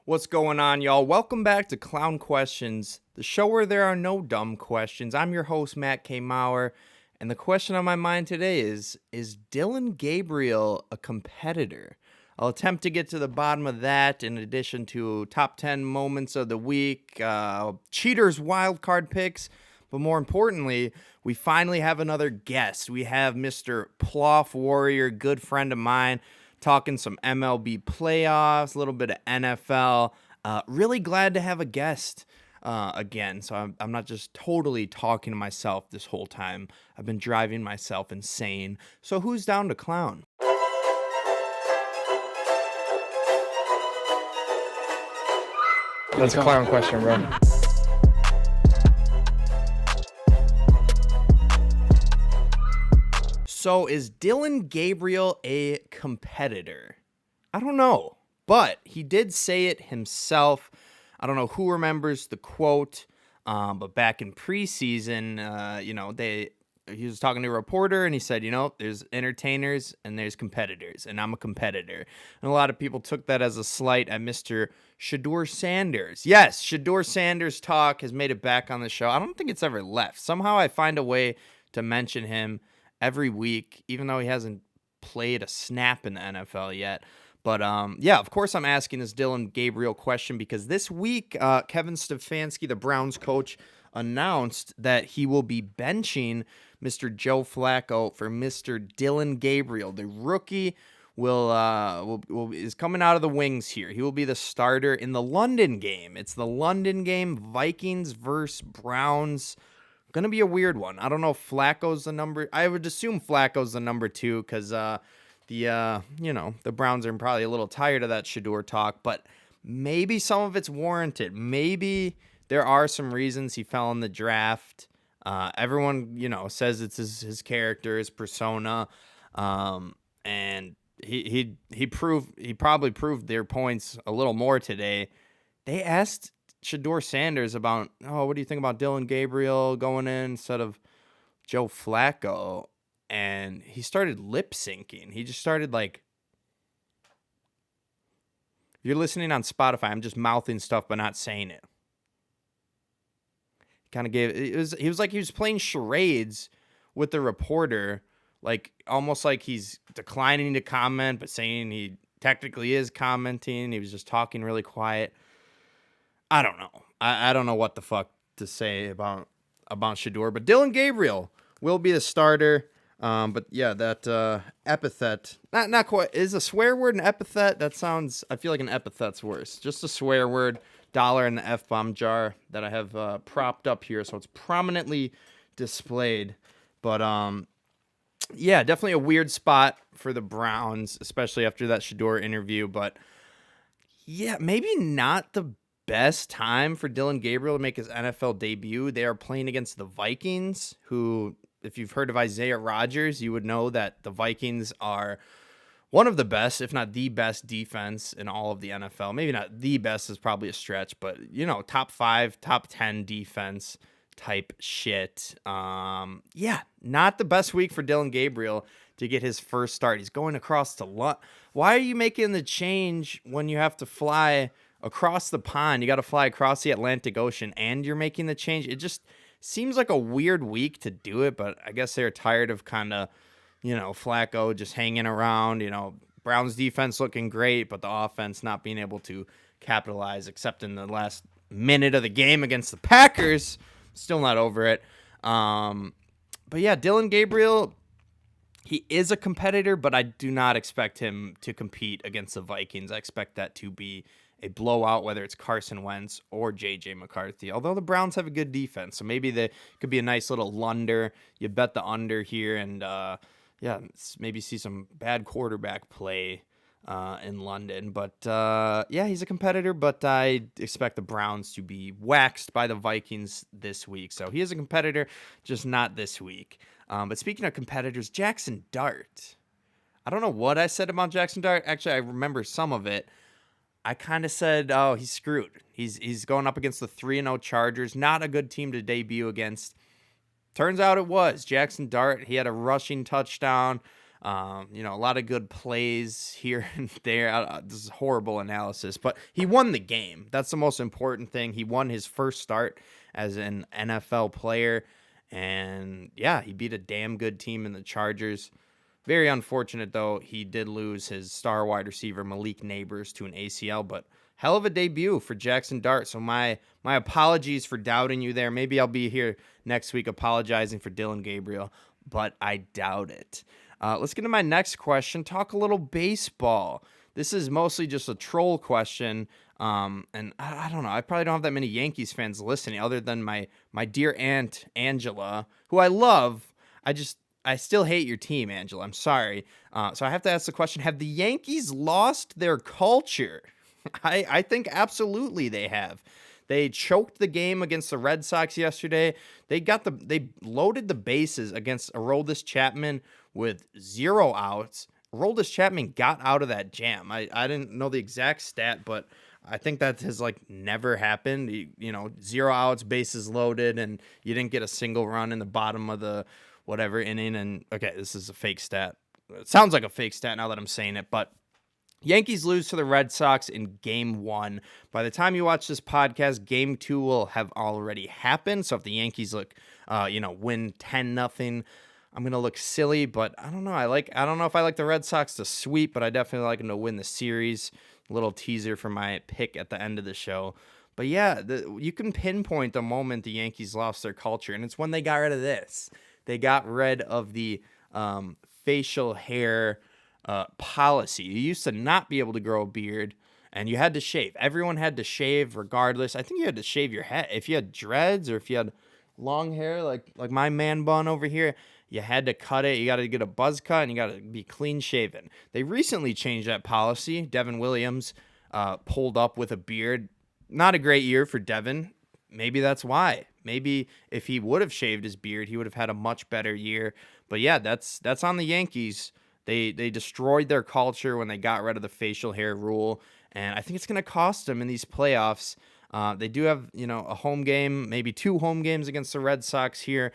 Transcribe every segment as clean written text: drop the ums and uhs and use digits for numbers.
What's going on, y'all? Welcome back to Clown Questions, the show where there are no dumb questions. I'm your host, Matt K. Maurer, and the question on my mind today is Dillon Gabriel a competitor? I'll attempt to get to the bottom of that in addition to top 10 moments of the week, cheaters wildcard picks, but more importantly, we finally have another guest. We have Mr. Ploff Warrior, good friend of mine, talking some MLB playoffs, a little bit of NFL. Really glad to have a guest again. So I'm not just totally talking to myself this whole time. I've been driving myself insane. So who's down to clown? That's a clown question, bro. So is Dillon Gabriel a competitor? I don't know, but he did say it himself. I don't know who remembers the quote, but back in preseason, he was talking to a reporter and he said, there's entertainers and there's competitors, and I'm a competitor. And a lot of people took that as a slight at Mr. Shedeur Sanders. Yes, Shedeur Sanders talk has made it back on the show. I don't think it's ever left. Somehow I find a way to mention him every week, even though he hasn't played a snap in the NFL yet. But of course I'm asking this Dillon Gabriel question because this week Kevin Stefanski, the Browns coach, announced that he will be benching Mr. Joe Flacco for Mr. Dillon Gabriel. The rookie is coming out of the wings here. He will be the starter in the London game. It's the London game, Vikings versus Browns. Going to be a weird one. I don't know if Flacco's the number. I would assume Flacco's the number 2 because the Browns are probably a little tired of that Shedeur talk, but maybe some of it's warranted. Maybe there are some reasons he fell in the draft. Everyone, says it's his character, his persona, and he probably proved their points a little more today. They asked Shedeur Sanders about, what do you think about Dillon Gabriel going in instead of Joe Flacco? And he started lip syncing. He just started like, if you're listening on Spotify, I'm just mouthing stuff but not saying it. He was like he was playing charades with the reporter, like almost like he's declining to comment but saying he technically is commenting. He was just talking really quiet. I don't know. I don't know what the fuck to say about Shedeur, but Dillon Gabriel will be the starter. But yeah, that epithet, not quite, is a swear word an epithet? That sounds, I feel like an epithet's worse. Just a swear word, dollar in the F-bomb jar that I have propped up here, so it's prominently displayed. But definitely a weird spot for the Browns, especially after that Shedeur interview. But yeah, maybe not the best time for Dillon Gabriel to make his NFL debut. They are playing against the Vikings, who, if you've heard of Isaiah Rodgers, you would know that the Vikings are one of the best, if not the best defense in all of the NFL. Maybe not the best is probably a stretch, but top 5, top 10 defense type shit. Not the best week for Dillon Gabriel to get his first start. He's going across to Why are you making the change when you have to fly across the pond? You got to fly across the Atlantic Ocean and you're making the change. It just seems like a weird week to do it, but I guess they're tired of kind of, Flacco just hanging around, Browns defense looking great, but the offense not being able to capitalize except in the last minute of the game against the Packers. Still not over it. But yeah, Dillon Gabriel, he is a competitor, but I do not expect him to compete against the Vikings. I expect that to be a blowout, whether it's Carson Wentz or J.J. McCarthy, although the Browns have a good defense. So maybe they could be a nice little lunder. You bet the under here and, maybe see some bad quarterback play in London. But, he's a competitor, but I expect the Browns to be waxed by the Vikings this week. So he is a competitor, just not this week. But speaking of competitors, Jackson Dart. I don't know what I said about Jackson Dart. Actually, I remember some of it. I kind of said, he's screwed. He's going up against the 3-0 Chargers. Not a good team to debut against. Turns out it was. Jackson Dart, he had a rushing touchdown A lot of good plays here and there. This is horrible analysis, but he won the game. That's the most important thing. He won his first start as an NFL player. And yeah, he beat a damn good team in the Chargers. Very unfortunate, though. He did lose his star wide receiver, Malik Neighbors, to an ACL, but hell of a debut for Jackson Dart. So my apologies for doubting you there. Maybe I'll be here next week apologizing for Dillon Gabriel, but I doubt it. Let's get to my next question. Talk a little baseball. This is mostly just a troll question. And I don't know. I probably don't have that many Yankees fans listening other than my dear aunt, Angela, who I love. I still hate your team, Angela. I'm sorry. So I have to ask the question, have the Yankees lost their culture? I think absolutely they have. They choked the game against the Red Sox yesterday. They loaded the bases against Aroldis Chapman with 0 outs. Aroldis Chapman got out of that jam. I didn't know the exact stat, but I think that has never happened. 0 outs, bases loaded, and you didn't get a single run in the bottom of the whatever inning. And okay, this is a fake stat. It sounds like a fake stat now that I'm saying it, but Yankees lose to the Red Sox in Game 1. By the time you watch this podcast, Game 2 will have already happened. So if the Yankees win 10-0, I'm gonna look silly, but I don't know. I don't know if I like the Red Sox to sweep, but I definitely like them to win the series. A little teaser for my pick at the end of the show. But yeah, you can pinpoint the moment the Yankees lost their culture, and it's when they got rid of this. They got rid of the facial hair policy. You used to not be able to grow a beard, and you had to shave. Everyone had to shave regardless. I think you had to shave your head. If you had dreads or if you had long hair like my man bun over here, you had to cut it. You got to get a buzz cut, and you got to be clean shaven. They recently changed that policy. Devin Williams pulled up with a beard. Not a great year for Devin. Maybe that's why. Maybe if he would have shaved his beard, he would have had a much better year. But yeah, that's on the Yankees. They destroyed their culture when they got rid of the facial hair rule, and I think it's going to cost them in these playoffs. They do have a home game, maybe 2 home games against the Red Sox here,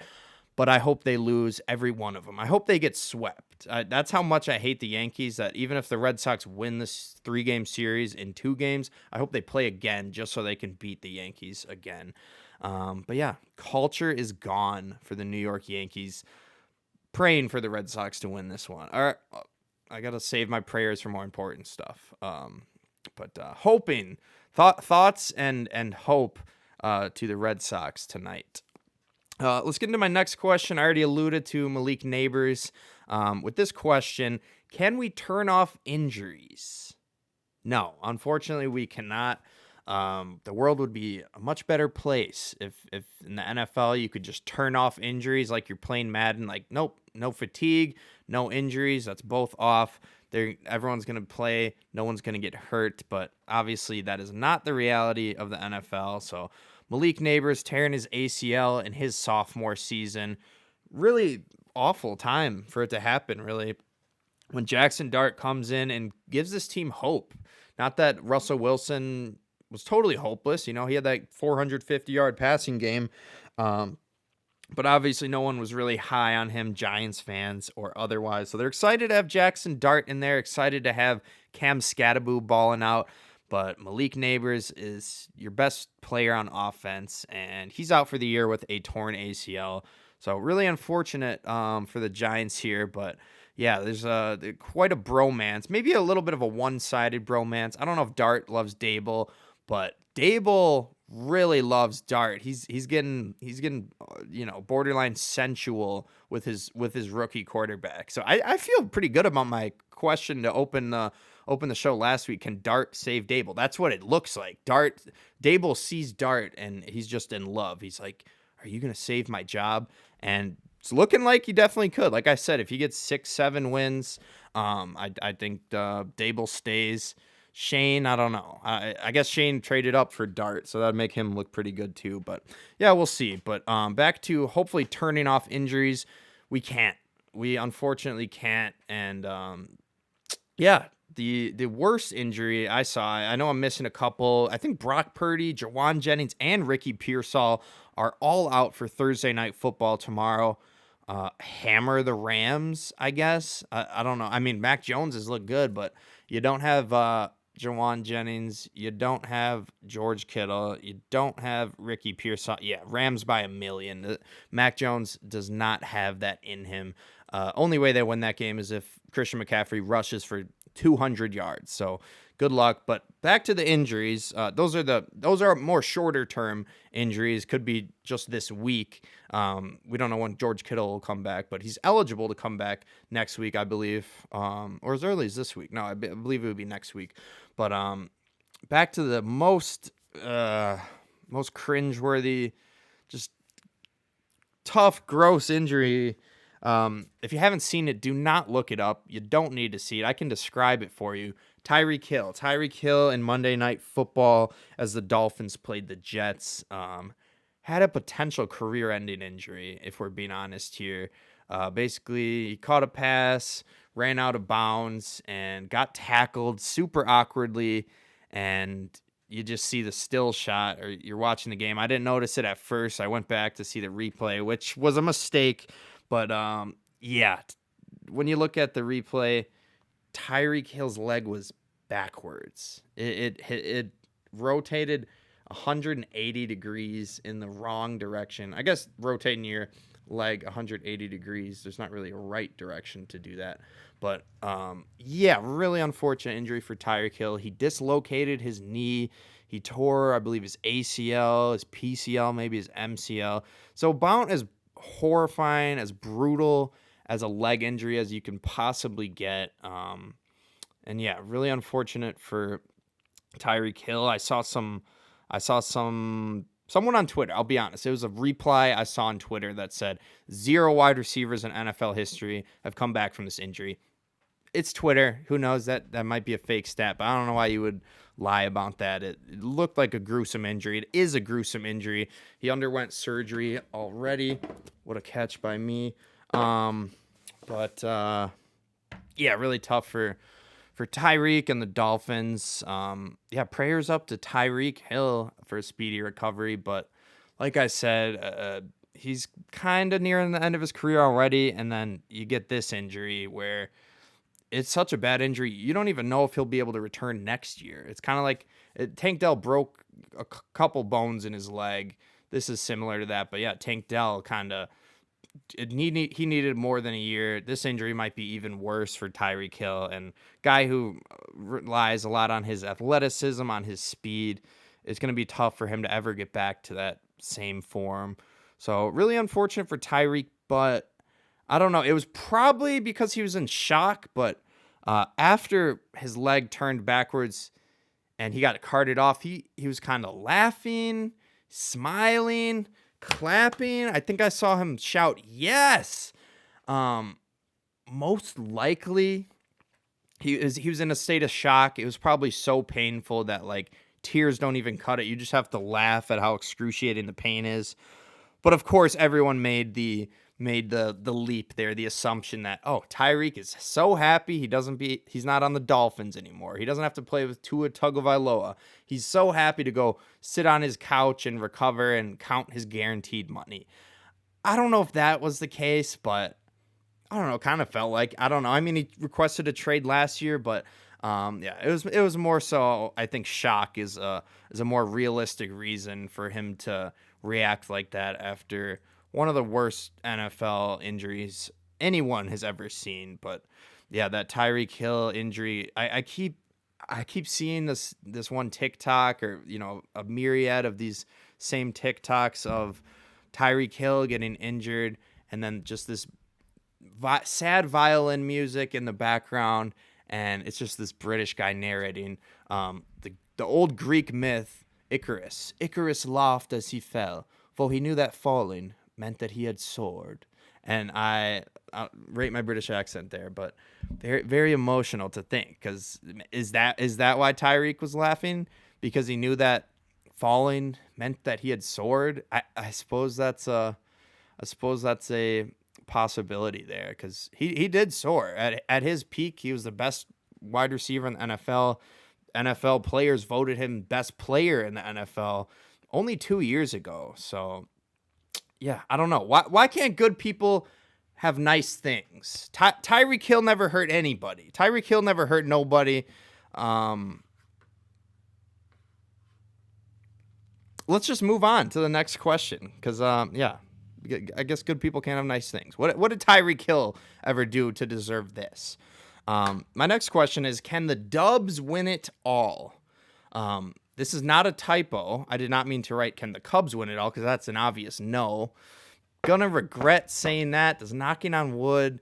but I hope they lose every one of them. I hope they get swept. That's how much I hate the Yankees, that even if the Red Sox win this 3-game series in 2 games, I hope they play again just so they can beat the Yankees again. But yeah, culture is gone for the New York Yankees. Praying for the Red Sox to win this one. All right, I got to save my prayers for more important stuff. But hoping, thoughts and hope to the Red Sox tonight. Let's get into my next question. I already alluded to Malik Neighbors. With this question, can we turn off injuries? No, unfortunately, we cannot. The world would be a much better place if in the NFL you could just turn off injuries like you're playing Madden. Nope, no fatigue, no injuries. That's both off. Everyone's going to play. No one's going to get hurt. But obviously that is not the reality of the NFL. So Malik Neighbors tearing his ACL in his sophomore season. Really awful time for it to happen, really. When Jackson Dart comes in and gives this team hope. Not that Russell Wilson was totally hopeless. He had that 450-yard passing game. But obviously no one was really high on him, Giants fans or otherwise. So they're excited to have Jackson Dart in there, excited to have Cam Scattaboo balling out. But Malik Neighbors is your best player on offense, and he's out for the year with a torn ACL. So really unfortunate for the Giants here. But yeah, there's quite a bromance, maybe a little bit of a one-sided bromance. I don't know if Dart loves Dable, but Dable really loves Dart. He's getting borderline sensual with his rookie quarterback. So I feel pretty good about my question to open the show last week. Can Dart save Dable? That's what it looks like. Dable sees Dart and he's just in love. He's like, "Are you gonna save my job?" And it's looking like he definitely could. Like I said, if he gets 6-7 wins, I think Dable stays. Shane, I don't know. I guess Shane traded up for Dart, so that'd make him look pretty good too. But yeah, we'll see. But back to hopefully turning off injuries. We can't. We unfortunately can't. And yeah, the worst injury I saw, I know I'm missing a couple. I think Brock Purdy, Jawan Jennings, and Ricky Pearsall are all out for Thursday Night Football tomorrow. hammer the Rams, I guess. I don't know. I mean, Mac Jones has looked good, but you don't have Jawan Jennings. You don't have George Kittle. You don't have Ricky Pearsall. Yeah, Rams by a million. Mac Jones does not have that in him. Only way they win that game is if Christian McCaffrey rushes for 200 yards. So good luck. But back to the injuries. Those are more shorter term injuries. Could be just this week. We don't know when George Kittle will come back, but he's eligible to come back next week, I believe, or as early as this week. No, I believe it would be next week. But back to the most cringeworthy, just tough, gross injury. If you haven't seen it, do not look it up. You don't need to see it. I can describe it for you. Tyreek Hill in Monday Night Football as the Dolphins played the Jets. Had a potential career-ending injury, if we're being honest here. Basically, he caught a pass, ran out of bounds, and got tackled super awkwardly. And you just see the still shot, or you're watching the game. I didn't notice it at first. I went back to see the replay, which was a mistake. But, when you look at the replay, Tyreek Hill's leg was backwards. It rotated 180 degrees in the wrong direction. I guess rotating your leg 180 degrees, there's not really a right direction to do that. But, really unfortunate injury for Tyreek Hill. He dislocated his knee. He tore, I believe, his ACL, his PCL, maybe his MCL. So about as horrifying, as brutal as a leg injury as you can possibly get. Really unfortunate for Tyreek Hill. I saw someone on Twitter, I'll be honest. It was a reply I saw on Twitter that said 0 wide receivers in NFL history have come back from this injury. It's Twitter. Who knows? That might be a fake stat, but I don't know why you would lie about that. It looked like a gruesome injury. It is a gruesome injury. He underwent surgery already. What a catch by me. Really tough for Tyreek and the Dolphins. Prayers up to Tyreek Hill for a speedy recovery. But like I said, he's kind of nearing the end of his career already. And then you get this injury where it's such a bad injury, you don't even know if he'll be able to return next year. It's kind of like Tank Dell broke a couple bones in his leg. This is similar to that. But yeah, Tank Dell he needed more than a year. This injury might be even worse for Tyreek Hill, and guy who relies a lot on his athleticism, on his speed. It's going to be tough for him to ever get back to that same form. So really unfortunate for Tyreek, but I don't know. It was probably because he was in shock, but after his leg turned backwards and he got carted off, he was kind of laughing, smiling, clapping. I think I saw him shout, "Yes!" Most likely, he was in a state of shock. It was probably so painful that tears don't even cut it. You just have to laugh at how excruciating the pain is. But of course, everyone made the leap there, the assumption that, oh, Tyreek is so happy he's not on the Dolphins anymore. He doesn't have to play with Tua Tagovailoa. He's so happy to go sit on his couch and recover and count his guaranteed money. I don't know if that was the case, but I don't know, kind of felt like, I don't know. I mean, he requested a trade last year, but it was more so, I think shock is a more realistic reason for him to react like that after one of the worst NFL injuries anyone has ever seen. But yeah, that Tyreek Hill injury, I keep seeing this one TikTok, or a myriad of these same TikToks of Tyreek Hill getting injured, and then just this sad violin music in the background, and it's just this British guy narrating the old Greek myth Icarus. Icarus laughed as he fell, for he knew that falling meant that he had soared. And I rate my British accent there, but very, very emotional to think, because is that why Tyreek was laughing? Because he knew that falling meant that he had soared? I suppose that's a possibility there, because he did soar. At his peak, he was the best wide receiver in the NFL. NFL players voted him best player in the NFL only 2 years ago. So yeah, I don't know. Why can't good people have nice things. Tyreek Hill never hurt anybody. Tyreek Hill never hurt nobody. Let's just move on to the next question because, yeah, I guess good people can't have nice things. What did Tyreek Hill ever do to deserve this? My next question is, can the Dubs win it all? This is not a typo. I did not mean to write, can the Cubs win it all? Because that's an obvious no. Gonna regret saying that. Does knocking on wood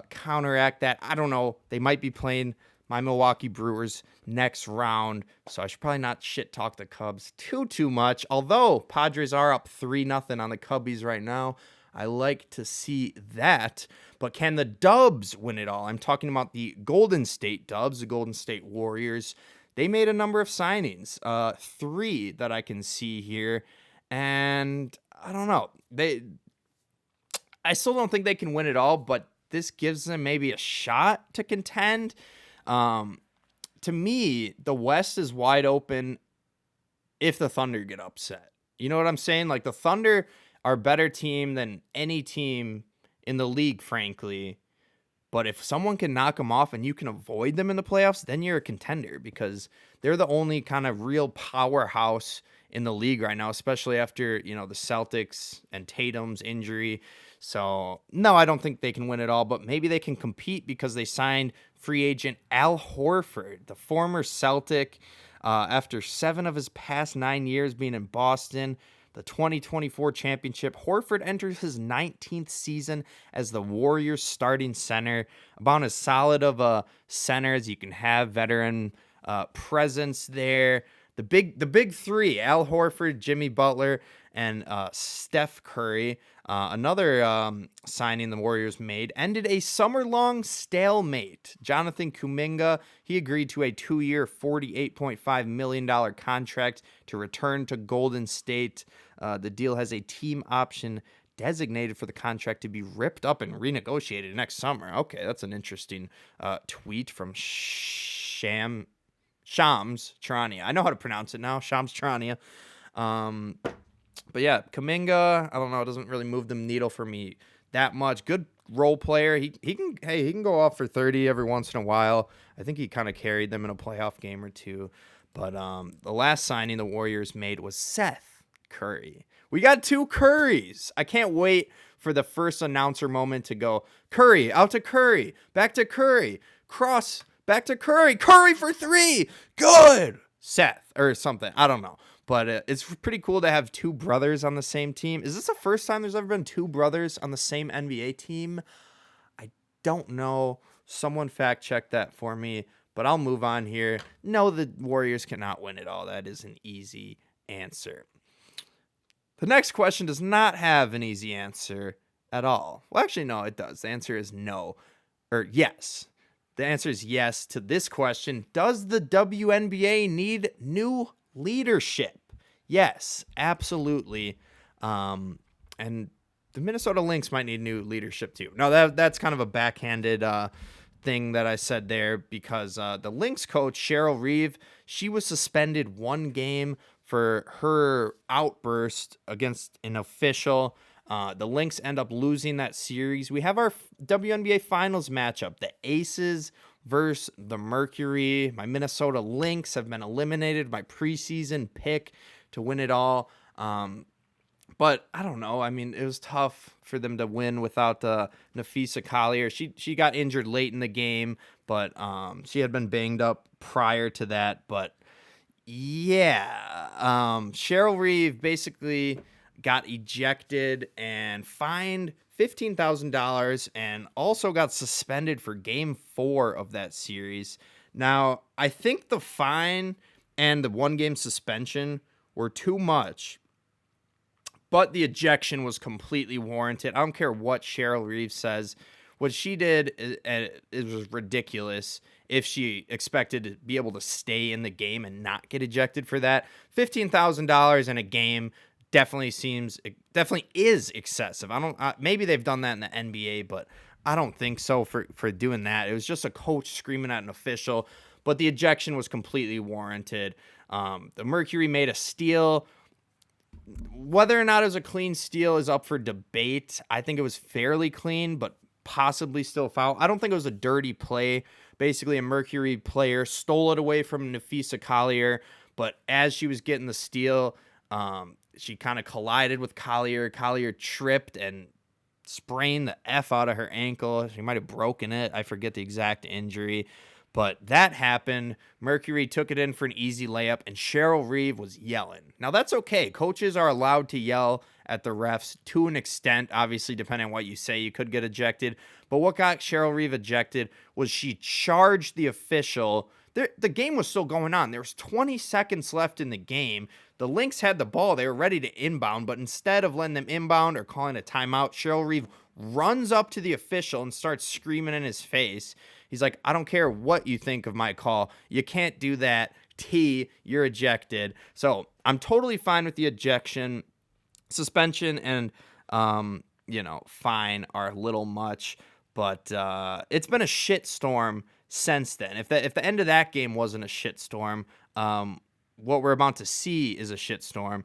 counteract that? I don't know. They might be playing my Milwaukee Brewers next round, so I should probably not shit talk the Cubs too much. Although Padres are up 3-0 on the Cubbies right now. I like to see that. But can the Dubs win it all? I'm talking about the Golden State Dubs, the Golden State Warriors. They made a number of signings, 3 that I can see here, and I don't know. I still don't think they can win it all, but this gives them maybe a shot to contend. To me, the West is wide open if the Thunder get upset. You know what I'm saying? Like, the Thunder are a better team than any team in the league, frankly. But if someone can knock them off and you can avoid them in the playoffs, then you're a contender because they're the only kind of real powerhouse in the league right now, especially after, the Celtics and Tatum's injury. So, no, I don't think they can win it all, but maybe they can compete because they signed free agent Al Horford, the former Celtic, after 7 of his past 9 years being in Boston. The 2024 championship, Horford enters his 19th season as the Warriors starting center. About as solid of a center as you can have, veteran presence there. The big 3, Al Horford, Jimmy Butler, and Steph Curry. Another signing the Warriors made ended a summer-long stalemate. Jonathan Kuminga, he agreed to a 2-year, $48.5 million contract to return to Golden State. The deal has a team option designated for the contract to be ripped up and renegotiated next summer. Okay, that's an interesting tweet from Shams Charania. I know how to pronounce it now, Shams Charania. But yeah, Kuminga, I don't know, it doesn't really move the needle for me that much. Good role player. He can go off for 30 every once in a while. I think he kind of carried them in a playoff game or two. But the last signing the Warriors made was Seth Curry. We got 2 Currys. I can't wait for the first announcer moment to go Curry, out to Curry, back to Curry, cross, back to Curry, Curry for 3. Good. Seth or something. I don't know. But it's pretty cool to have 2 brothers on the same team. Is this the first time there's ever been 2 brothers on the same NBA team? I don't know. Someone fact check that for me. But I'll move on here. No, the Warriors cannot win it all. That is an easy answer. The next question does not have an easy answer at all. Well, actually, no, it does. The answer is no. Or yes. The answer is yes to this question. Does the WNBA need new leadership? Yes, absolutely. And the Minnesota Lynx might need new leadership too. No, that's kind of a backhanded thing that I said there because the Lynx coach, Cheryl Reeve, she was suspended 1 game for her outburst against an official. The Lynx end up losing that series. We have our WNBA Finals matchup. The Aces versus the Mercury. My Minnesota Lynx have been eliminated. My preseason pick to win it all. But I don't know. I mean, it was tough for them to win without Napheesa Collier. She got injured late in the game, but she had been banged up prior to that. But yeah, Cheryl Reeve basically got ejected and fined $15,000 and also got suspended for game 4 of that series. Now, I think the fine and the 1-game suspension were too much, but the ejection was completely warranted. I don't care what Cheryl Reeve says. What she did, it was ridiculous if she expected to be able to stay in the game and not get ejected for that. $15,000 in a game definitely is excessive. Maybe they've done that in the NBA, but I don't think so for doing that. It was just a coach screaming at an official, but the ejection was completely warranted. The Mercury made a steal. Whether or not it was a clean steal is up for debate. I think it was fairly clean, but possibly still a foul. I don't think it was a dirty play. Basically, a Mercury player stole it away from Napheesa Collier, but as she was getting the steal, she kind of collided with Collier. Collier tripped and sprained the F out of her ankle. She might have broken it. I forget the exact injury. But that happened. Mercury took it in for an easy layup, and Cheryl Reeve was yelling. Now, that's okay. Coaches are allowed to yell at the refs to an extent. Obviously, depending on what you say, you could get ejected. But what got Cheryl Reeve ejected was she charged the official. The game was still going on. There was 20 seconds left in the game. The Lynx had the ball. They were ready to inbound, but instead of letting them inbound or calling a timeout, Cheryl Reeve runs up to the official and starts screaming in his face. He's like, I don't care what you think of my call. You can't do that. You're ejected. So I'm totally fine with the ejection. Suspension and, fine are a little much. But it's been a shit storm since then. If the end of that game wasn't a shit storm, what we're about to see is a shit storm.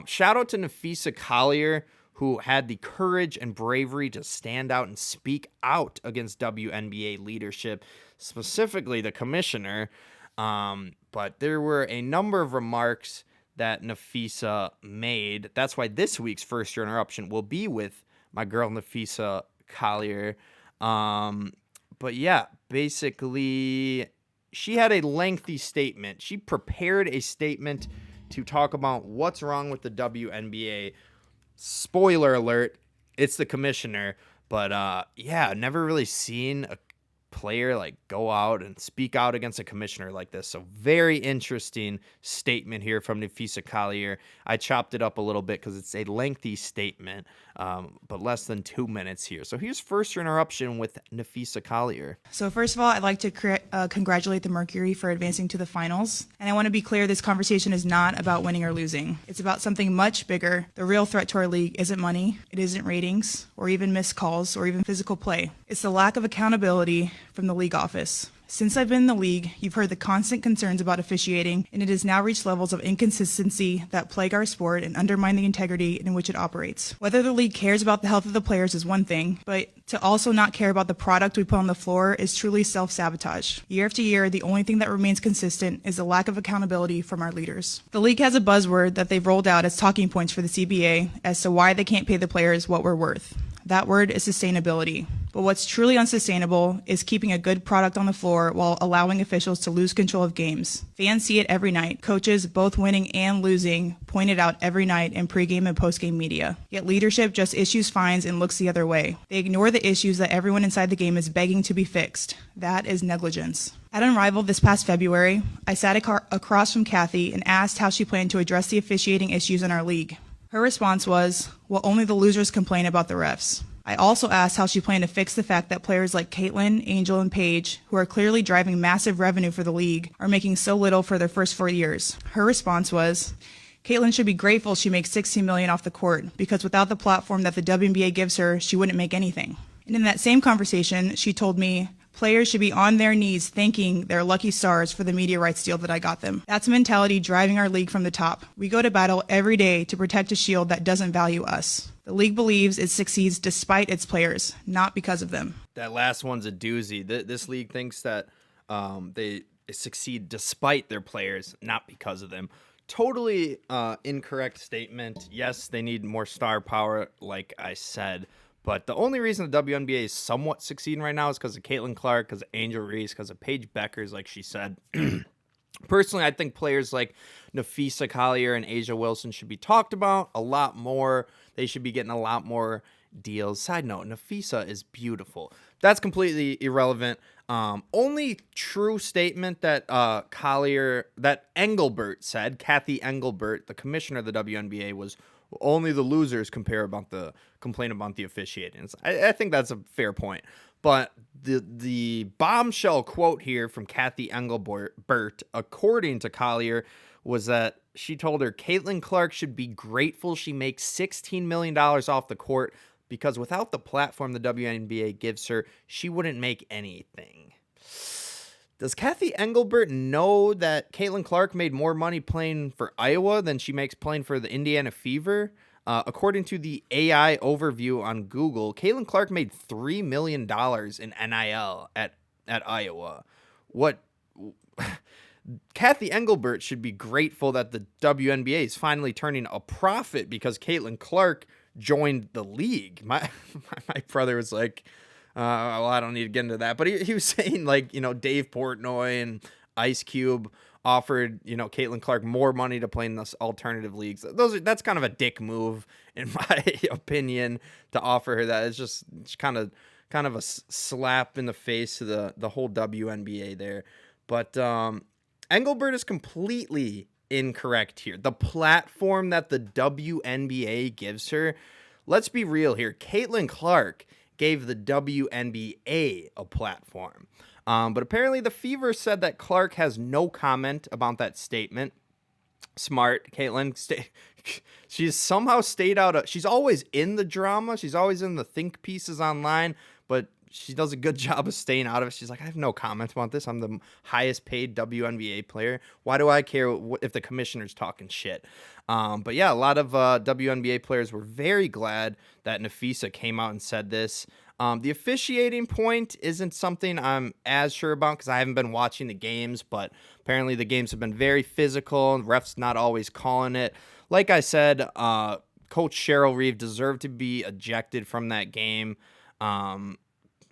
Shout out to Napheesa Collier, who had the courage and bravery to stand out and speak out against WNBA leadership, specifically the commissioner. But there were a number of remarks that Napheesa made. That's why this week's First Year Interruption will be with my girl Napheesa Collier. But yeah, basically, she had a lengthy statement. She prepared a statement to talk about what's wrong with the WNBA. Spoiler alert, it's the commissioner. But never really seen a player like go out and speak out against a commissioner like this. So very interesting statement here from Napheesa Collier. I chopped it up a little bit because it's a lengthy statement, but less than 2 minutes here. So here's First Interruption with Napheesa Collier. So first of all, I'd like to congratulate the Mercury for advancing to the finals. And I want to be clear, this conversation is not about winning or losing. It's about something much bigger. The real threat to our league isn't money, it isn't ratings, or even missed calls, or even physical play. It's the lack of accountability from the league office. Since I've been in the league, you've heard the constant concerns about officiating, and it has now reached levels of inconsistency that plague our sport and undermine the integrity in which it operates. Whether the league cares about the health of the players is one thing, but to also not care about the product we put on the floor is truly self-sabotage. Year after year, the only thing that remains consistent is the lack of accountability from our leaders. The league has a buzzword that they've rolled out as talking points for the CBA as to why they can't pay the players what we're worth. That word is sustainability. But what's truly unsustainable is keeping a good product on the floor while allowing officials to lose control of games. Fans see it every night. Coaches, both winning and losing, point it out every night in pregame and postgame media. Yet leadership just issues fines and looks the other way. They ignore the issues that everyone inside the game is begging to be fixed. That is negligence. At Unrivaled this past February, I sat across from Kathy and asked how she planned to address the officiating issues in our league. Her response was, well, only the losers complain about the refs. I also asked how she planned to fix the fact that players like Caitlin, Angel, and Paige, who are clearly driving massive revenue for the league, are making so little for their first 4 years. Her response was, Caitlin should be grateful she makes $16 million off the court, because without the platform that the WNBA gives her, she wouldn't make anything. And in that same conversation, she told me, players should be on their knees thanking their lucky stars for the media rights deal that I got them. That's a mentality driving our league from the top. We go to battle every day to protect a shield that doesn't value us. The league believes it succeeds despite its players, not because of them. That last one's a doozy. This league thinks that they succeed despite their players, not because of them. Totally incorrect statement. Yes, they need more star power, like I said. But the only reason the WNBA is somewhat succeeding right now is because of Caitlin Clark, because of Angel Reese, because of Paige Beckers, like she said. Personally, I think players like Napheesa Collier and A'ja Wilson should be talked about a lot more. They should be getting a lot more deals. Side note, Napheesa is beautiful. That's completely irrelevant. Only true statement that that Engelbert said, Kathy Engelbert, the commissioner of the WNBA, was only the losers complain about the officiating. I think that's a fair point. But the bombshell quote here from Kathy Engelbert, according to Collier, was that she told her Caitlin Clark should be grateful she makes $16 million off the court because without the platform the WNBA gives her, she wouldn't make anything. Does Kathy Engelbert know that Caitlin Clark made more money playing for Iowa than she makes playing for the Indiana Fever? According to the AI overview on Google, Caitlin Clark made $3 million in NIL at Iowa. What Kathy Engelbert should be grateful that the WNBA is finally turning a profit because Caitlin Clark joined the league. My brother was like, well, I don't need to get into that, but he was saying, like, Dave Portnoy and Ice Cube offered, Caitlin Clark more money to play in this alternative leagues. That's kind of a dick move, in my opinion, to offer her that. It's kind of a slap in the face to the whole WNBA there. But Engelbert is completely incorrect here. The platform that the WNBA gives her, let's be real here. Caitlin Clark gave the WNBA a platform. But apparently the Fever said that Clark has no comment about that statement. Smart, Caitlin. She's somehow stayed out of... She's always in the drama. She's always in the think pieces online, but she does a good job of staying out of it. She's like, I have no comment about this. I'm the highest paid WNBA player. Why do I care if the commissioner's talking shit? But yeah, a lot of WNBA players were very glad that Napheesa came out and said this. The officiating point isn't something I'm as sure about because I haven't been watching the games, but apparently the games have been very physical and refs not always calling it. Like I said, Coach Cheryl Reeve deserved to be ejected from that game.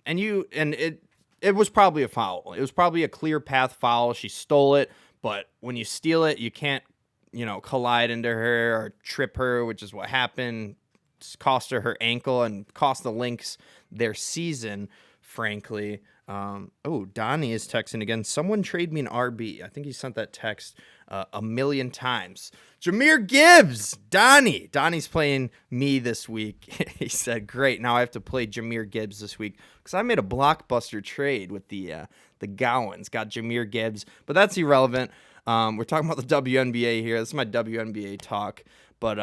It was probably a foul. It was probably a clear path foul. She stole it, but when you steal it, you can't, collide into her or trip her, which is what happened. It's cost her ankle and cost the Lynx their season, frankly. Donnie is texting again. Someone trade me an RB. I think he sent that text a million times. Jahmyr Gibbs, Donnie's playing me this week. He said, great, now I have to play Jahmyr Gibbs this week because I made a blockbuster trade with the Gowans. Got Jahmyr Gibbs, but that's irrelevant. We're talking about the WNBA here. This is my WNBA talk. But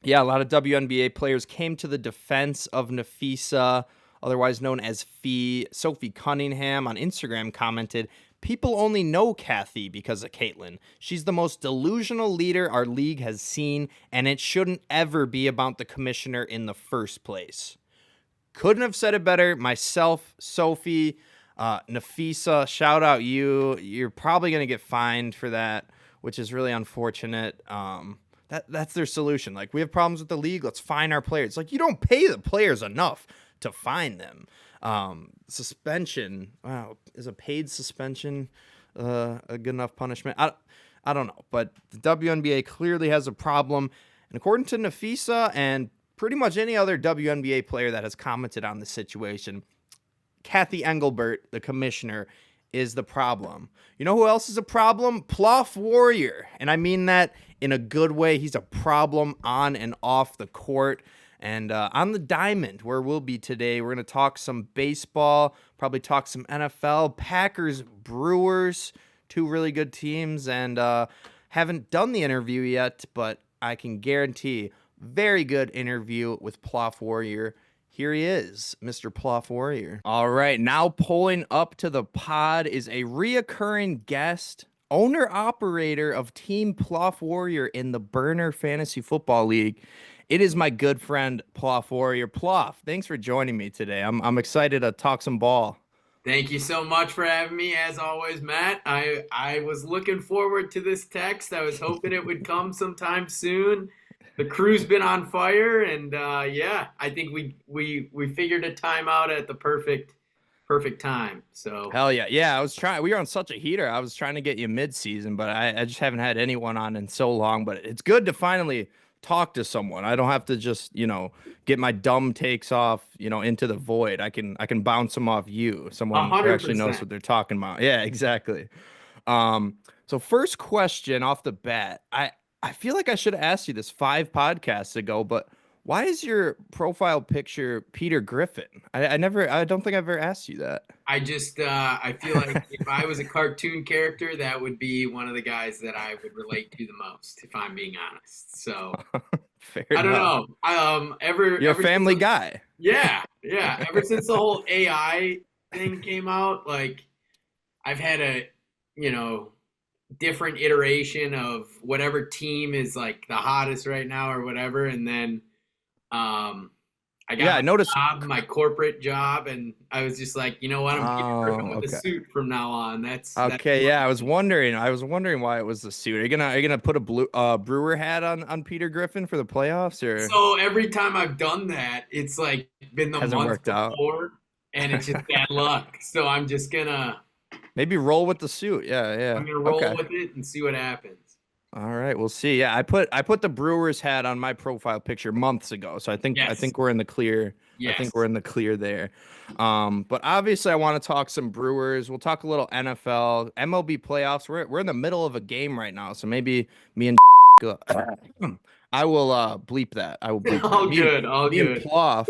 yeah, a lot of WNBA players came to the defense of Napheesa, otherwise known as Fee. Sophie Cunningham on Instagram commented, people only know Kathy because of Caitlin. She's the most delusional leader our league has seen, and it shouldn't ever be about the commissioner in the first place. Couldn't have said it better myself, Sophie. Napheesa, shout out you. You're probably going to get fined for that, which is really unfortunate. That's their solution. Like, we have problems with the league, let's fine our players. Like, you don't pay the players enough to fine them. Suspension. Wow, is a paid suspension a good enough punishment? I don't know, but the WNBA clearly has a problem. And according to Napheesa and pretty much any other WNBA player that has commented on the situation, Kathy Engelbert, the commissioner, is the problem. You know who else is a problem? Ploff Warrior. And I mean that in a good way. He's a problem on and off the court. And on the diamond, where we'll be today, we're going to talk some baseball, probably talk some NFL, Packers, Brewers, two really good teams. And haven't done the interview yet, but I can guarantee very good interview with Ploff Warrior. Here he is, Mr. Ploff Warrior. All right, now pulling up to the pod is a reoccurring guest, owner-operator of Team Ploff Warrior in the Burner Fantasy Football League. It is my good friend, Ploff Warrior. Ploff, thanks for joining me today. I'm excited to talk some ball. Thank you so much for having me, as always, Matt. I was looking forward to this text. I was hoping it would come sometime soon. The crew's been on fire, and yeah, I think we figured a time out at the perfect time. So hell yeah. I was trying. We were on such a heater. I was trying to get you mid-season, but I just haven't had anyone on in so long. But it's good to finally talk to someone. I don't have to just get my dumb takes off into the void. I can bounce them off you, someone who actually knows what they're talking about. Yeah, exactly. So first question off the bat, I feel like I should have asked you this 5 podcasts ago, but why is your profile picture Peter Griffin? I don't think I've ever asked you that. I just, I feel like if I was a cartoon character, that would be one of the guys that I would relate to the most, if I'm being honest. So Fair I don't enough. know. You're a family guy. Yeah. Ever since the whole AI thing came out, like, I've had a, you know, different iteration of whatever team is like the hottest right now or whatever, and then um I got Yeah, I noticed. my corporate job, and I was just like, you know what, I'm Peter Griffin Oh, with a okay. suit from now on. That's Okay, what yeah, I I'm was doing. wondering. I was wondering why it was the suit. Are you gonna put a blue Brewer hat on Peter Griffin for the playoffs, or So every time I've done that, it's like been the hasn't month worked out? before, and it's just bad luck. So I'm just gonna Maybe roll with the suit. Yeah, yeah. I'm gonna roll Okay. with it and see what happens. All right, we'll see. Yeah, I put the Brewers hat on my profile picture months ago, so I Yes, think we're in the clear. I think we're yes. in the clear there. But obviously, I want to talk some Brewers. We'll talk a little NFL, MLB playoffs. We're in the middle of a game right now, so maybe me and I will bleep that. I will bleep that. All good, all Me and good. Ploff,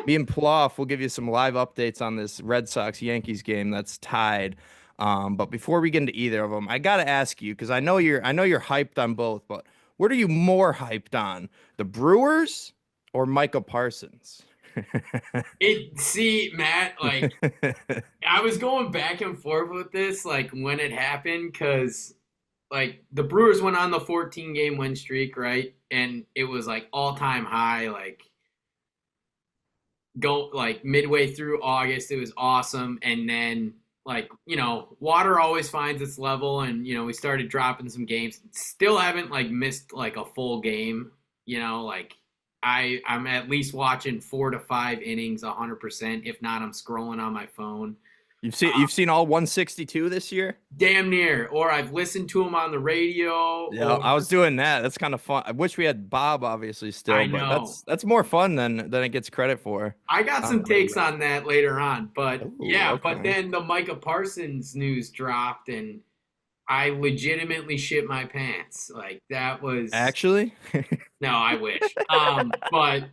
me and Ploff will give you some live updates on this Red Sox Yankees game that's tied. But before we get into either of them, I gotta ask you because I know you're hyped on both, but what are you more hyped on, the Brewers or Micah Parsons? See, Matt, like I was going back and forth with this, like when it happened, because like the Brewers went on the 14 game win streak, right? And it was like all time high, like go like midway through August, it was awesome. And then like, water always finds its level, and we started dropping some games. Still haven't like missed like a full game, like I'm at least watching 4 to 5 innings 100%. If not, I'm scrolling on my phone. You've seen all 162 this year? Damn near. Or I've listened to them on the radio, Yeah, or I was doing that. That's kind of fun. I wish we had Bob obviously I still, but know. that's more fun than it gets credit for. I got some takes on that later on, but Oh, yeah, but okay. then the Micah Parsons news dropped, and I legitimately shit my pants. Like that was Actually? no, I wish. But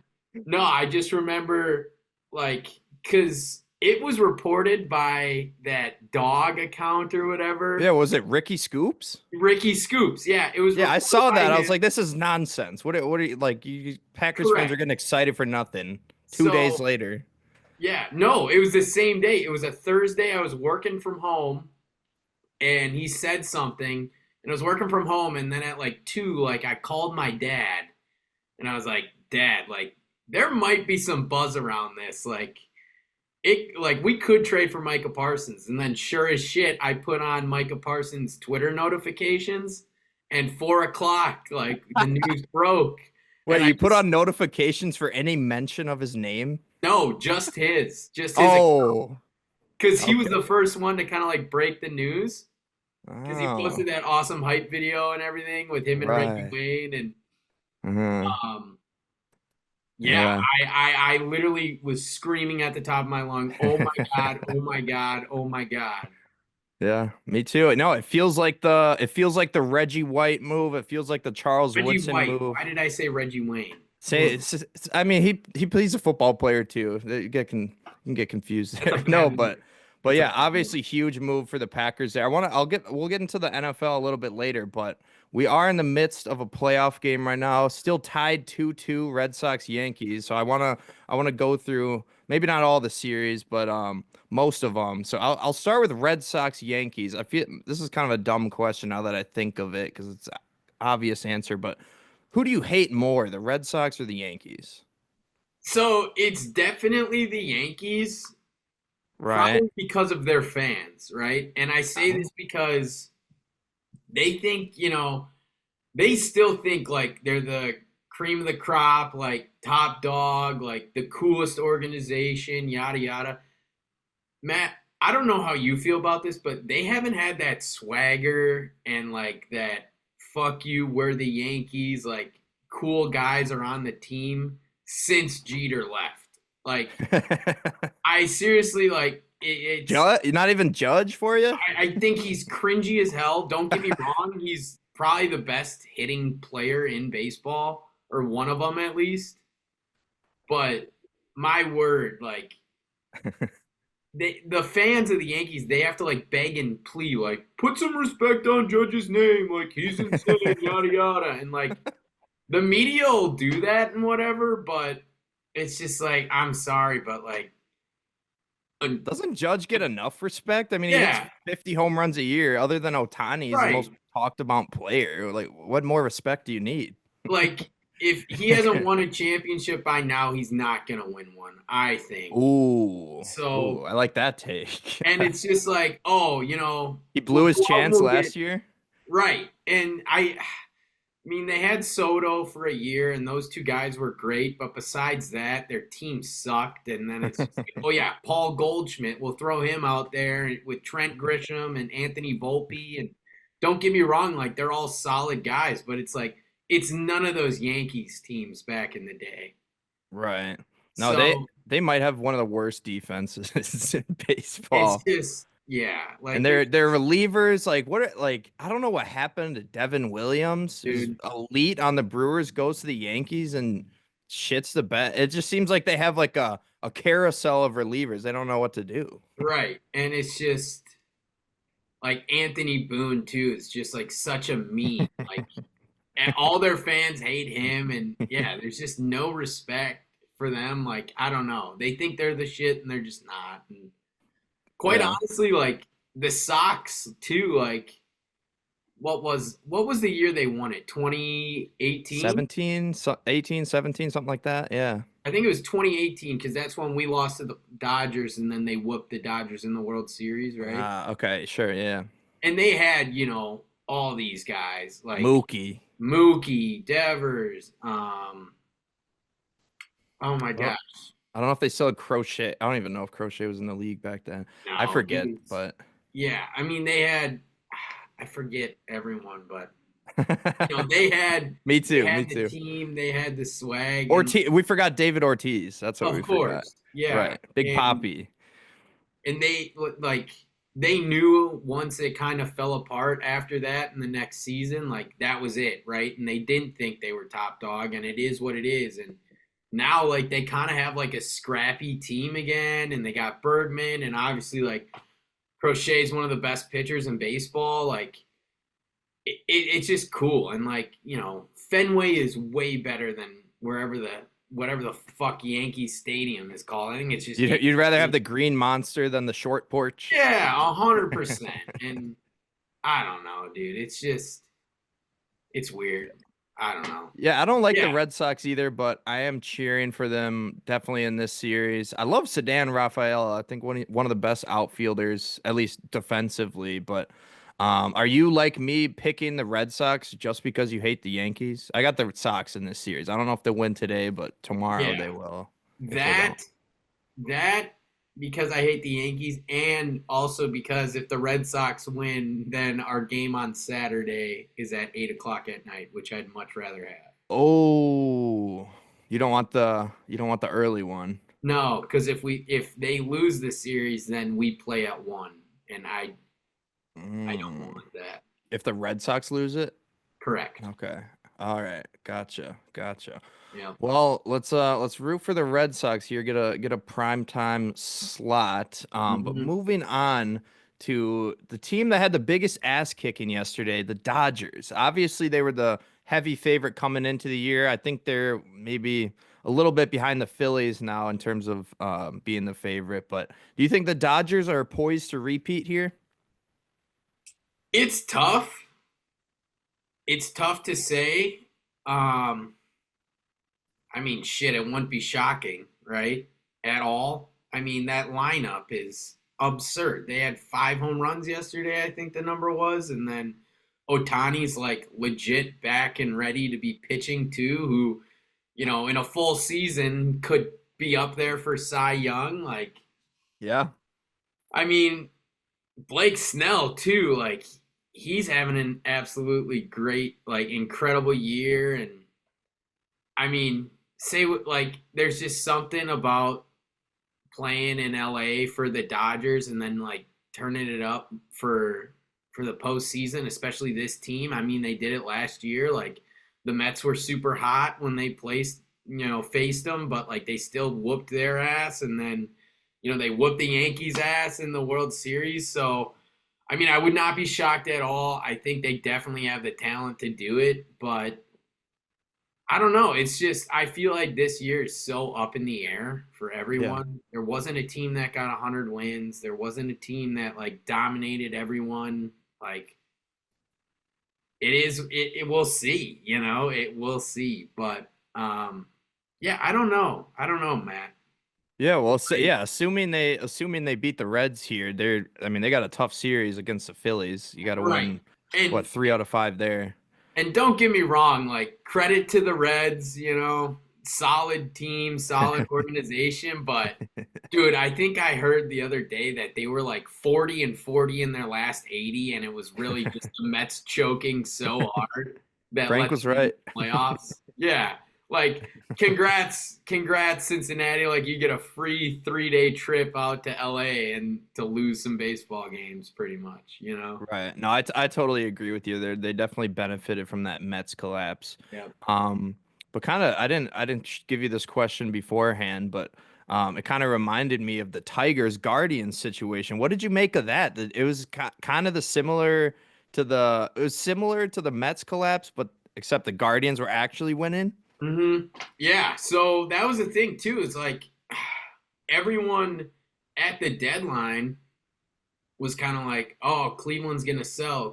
no, I just remember like because it was reported by that dog account or Yeah, whatever, was it Ricky Scoops? Ricky Scoops. Yeah, it was Yeah, I reported saw by that. I was him. like, this is nonsense. What are you like? You Packers fans are Correct. getting excited for nothing. 2 days So later. yeah, no, it was the same day. It was a Thursday. I was working from home, and he said something, and I was working from home, and then at like 2, like I called my dad, and I was like, Dad, like there might be some buzz around this. Like we could trade for Micah Parsons. And then sure as shit, I put on Micah Parsons Twitter notifications, and 4 o'clock, like the news broke. And Wait, you put on notifications for any mention of his name? no, just his, Oh, because he was okay. the first one to kind of like break the news, because he Oh, posted that awesome hype video and everything with him and Reggie right. Wayne. And Mhm. um yeah, Yeah. I literally was screaming at the top of my lung, oh my God, oh my God, oh my God. Yeah, me too. No, it feels like the Reggie White move. It feels like the Charles Reggie Woodson White. move. Why did I say Reggie Wayne? Say, I mean, he plays a football player too. You can get confused That's a there. bad No, move. but That's a yeah, bad move. obviously huge move for the Packers there. We'll get into the NFL a little bit later, but we are in the midst of a playoff game right now, still tied 2-2 Red Sox Yankees. So I want to go through maybe not all the series, but most of them. So I'll start with Red Sox Yankees. I feel this is kind of a dumb question now that I think of it because it's obvious answer, but who do you hate more, the Red Sox or the Yankees? So it's definitely the Yankees, Right. probably because of their fans, right? And I say Uh-huh. this because they think, they still think like they're the cream of the crop, like top dog, like the coolest organization, yada yada. Matt, I don't know how you feel about this, but they haven't had that swagger and like that fuck you, we're the Yankees, like cool guys are on the team since Jeter left. Like I seriously like it's Judge, not even Judge for you? I think he's cringy as hell. Don't get me wrong, he's probably the best hitting player in baseball, or one of them at least. But my word, like the fans of the Yankees, they have to like beg and plea, like put some respect on Judge's name, like he's insane, yada yada, and like the media will do that and whatever, but it's just like I'm sorry, but like Doesn't Judge get enough respect? I mean, he hits Yeah, 50 home runs a year. Other than Otani, he's the right. most talked about player. Like, what more respect do you need? Like if he hasn't won a championship by now, he's not gonna win one, I think. Ooh, So, I like that take. and it's just like, oh, He blew we'll his go out and chance we'll get last year. right. And I mean, they had Soto for a year, and those two guys were great. But besides that, their team sucked. And then it's just like, oh yeah, Paul Goldschmidt. We'll throw him out there with Trent Grisham and Anthony Volpe. And don't get me wrong, like they're all solid guys, but it's like it's none of those Yankees teams back in the day. Right. No, So they might have one of the worst defenses in it's baseball. just yeah, And like their there's their relievers, I don't know what happened to Devin Williams, who's dude, elite on the Brewers, goes to the Yankees and shits the bed. It just seems like they have like a carousel of relievers. They don't know what to do. right, and it's just like Anthony Boone too is just like such a meme. Like and all their fans hate him, and yeah, there's just no respect for them. Like I don't know, they think they're the shit, and they're just not. And quite Yeah. honestly, like the Sox too. Like what was the year they won it? 2018. 17, 18, 17, something like that. Yeah. I think it was 2018 because that's when we lost to the Dodgers, and then they whooped the Dodgers in the World Series, right? Okay, sure, yeah. And they had all these guys like Mookie. Mookie, Devers, oh my I don't, gosh. I don't know if they still had Crochet. I don't even know if Crochet was in the league back then. I No, he forget, was. but Yeah, I mean they had. I forget everyone, but they had me they too, me had the too. team, they had the swag, and Ortiz, we forgot David Ortiz. That's what we of forgot. course, yeah, Right. Big and Poppy. they like they knew once it kind of fell apart after that in the next season, like that was it, right? And they didn't think they were top dog, and it is what it is, and. Now, like they kind of have like a scrappy team again, and they got Bergman, and obviously like Crochet's one of the best pitchers in baseball. Like it's just cool, and like Fenway is way better than whatever the fuck Yankee Stadium is called. I think it's just You'd rather have the green monster than the short porch? yeah, 100%. And I don't know, dude. It's weird. I don't know. Yeah, I don't like the Yeah, Red Sox either, but I am cheering for them definitely in this series. I love Sedan Rafael. I think one of the best outfielders, at least defensively. But are you like me picking the Red Sox just because you hate the Yankees? I got the Sox in this series. I don't know if they win today, but tomorrow yeah. they will if they That don't. that because I hate the Yankees, and also because if the Red Sox win, then our game on Saturday is at 8 o'clock at night, which I'd much rather have. Oh, you don't want the early one. No, because if they lose the series, then we play at 1, and I don't Mm. want that. If the Red Sox lose it? Correct. Okay. All right. Gotcha. Yeah. Well, let's root for the Red Sox here. Get a prime time slot. But Hmm. moving on to the team that had the biggest ass kicking yesterday, the Dodgers. Obviously, they were the heavy favorite coming into the year. I think they're maybe a little bit behind the Phillies now in terms of being the favorite. But do you think the Dodgers are poised to repeat here? It's tough. It's tough to say. Um, I mean, shit, it wouldn't be shocking, right? At all. I mean, that lineup is absurd. They had 5 home runs yesterday, I think the number was, and then Otani's like legit back and ready to be pitching too, who, in a full season could be up there for Cy Young. Like, Yeah. I mean, Blake Snell too, like he's having an absolutely great, like incredible year. And I mean, say what like there's just something about playing in LA for the Dodgers and then like turning it up for the postseason, especially this team. I mean, they did it last year. Like the Mets were super hot when they faced them, but like they still whooped their ass, and then they whooped the Yankees ass in the World Series. So I mean, I would not be shocked at all. I think they definitely have the talent to do it, but I don't know. It's just I feel like this year is so up in the air for Yeah. everyone. There wasn't a team that got 100 wins. There wasn't a team that like dominated everyone. Like it we'll see, it will see. But yeah, I don't know. I don't know, Matt. Yeah, well, so, yeah, assuming they beat the Reds here, I mean, they got a tough series against the Phillies. You got to Right. win what, And 3 out of 5 there. And don't get me wrong, like credit to the Reds, solid team, solid organization. But dude, I think I heard the other day that they were like 40-40 in their last 80, and it was really just the Mets choking so hard that Frank let was them into right. the playoffs. Yeah. Like congrats Cincinnati. Like you get a free 3-day trip out to LA and to lose some baseball games pretty much. Right. No, I totally agree with you. They definitely benefited from that Mets collapse. Yeah. But kind of I didn't give you this question beforehand, but it kind of reminded me of the Tigers Guardians situation. What did you make of that? It was kind of it was similar to the Mets collapse, but except the Guardians were actually winning. Yeah, so that was the thing too. It's like everyone at the deadline was kind of like, "Oh, Cleveland's gonna sell,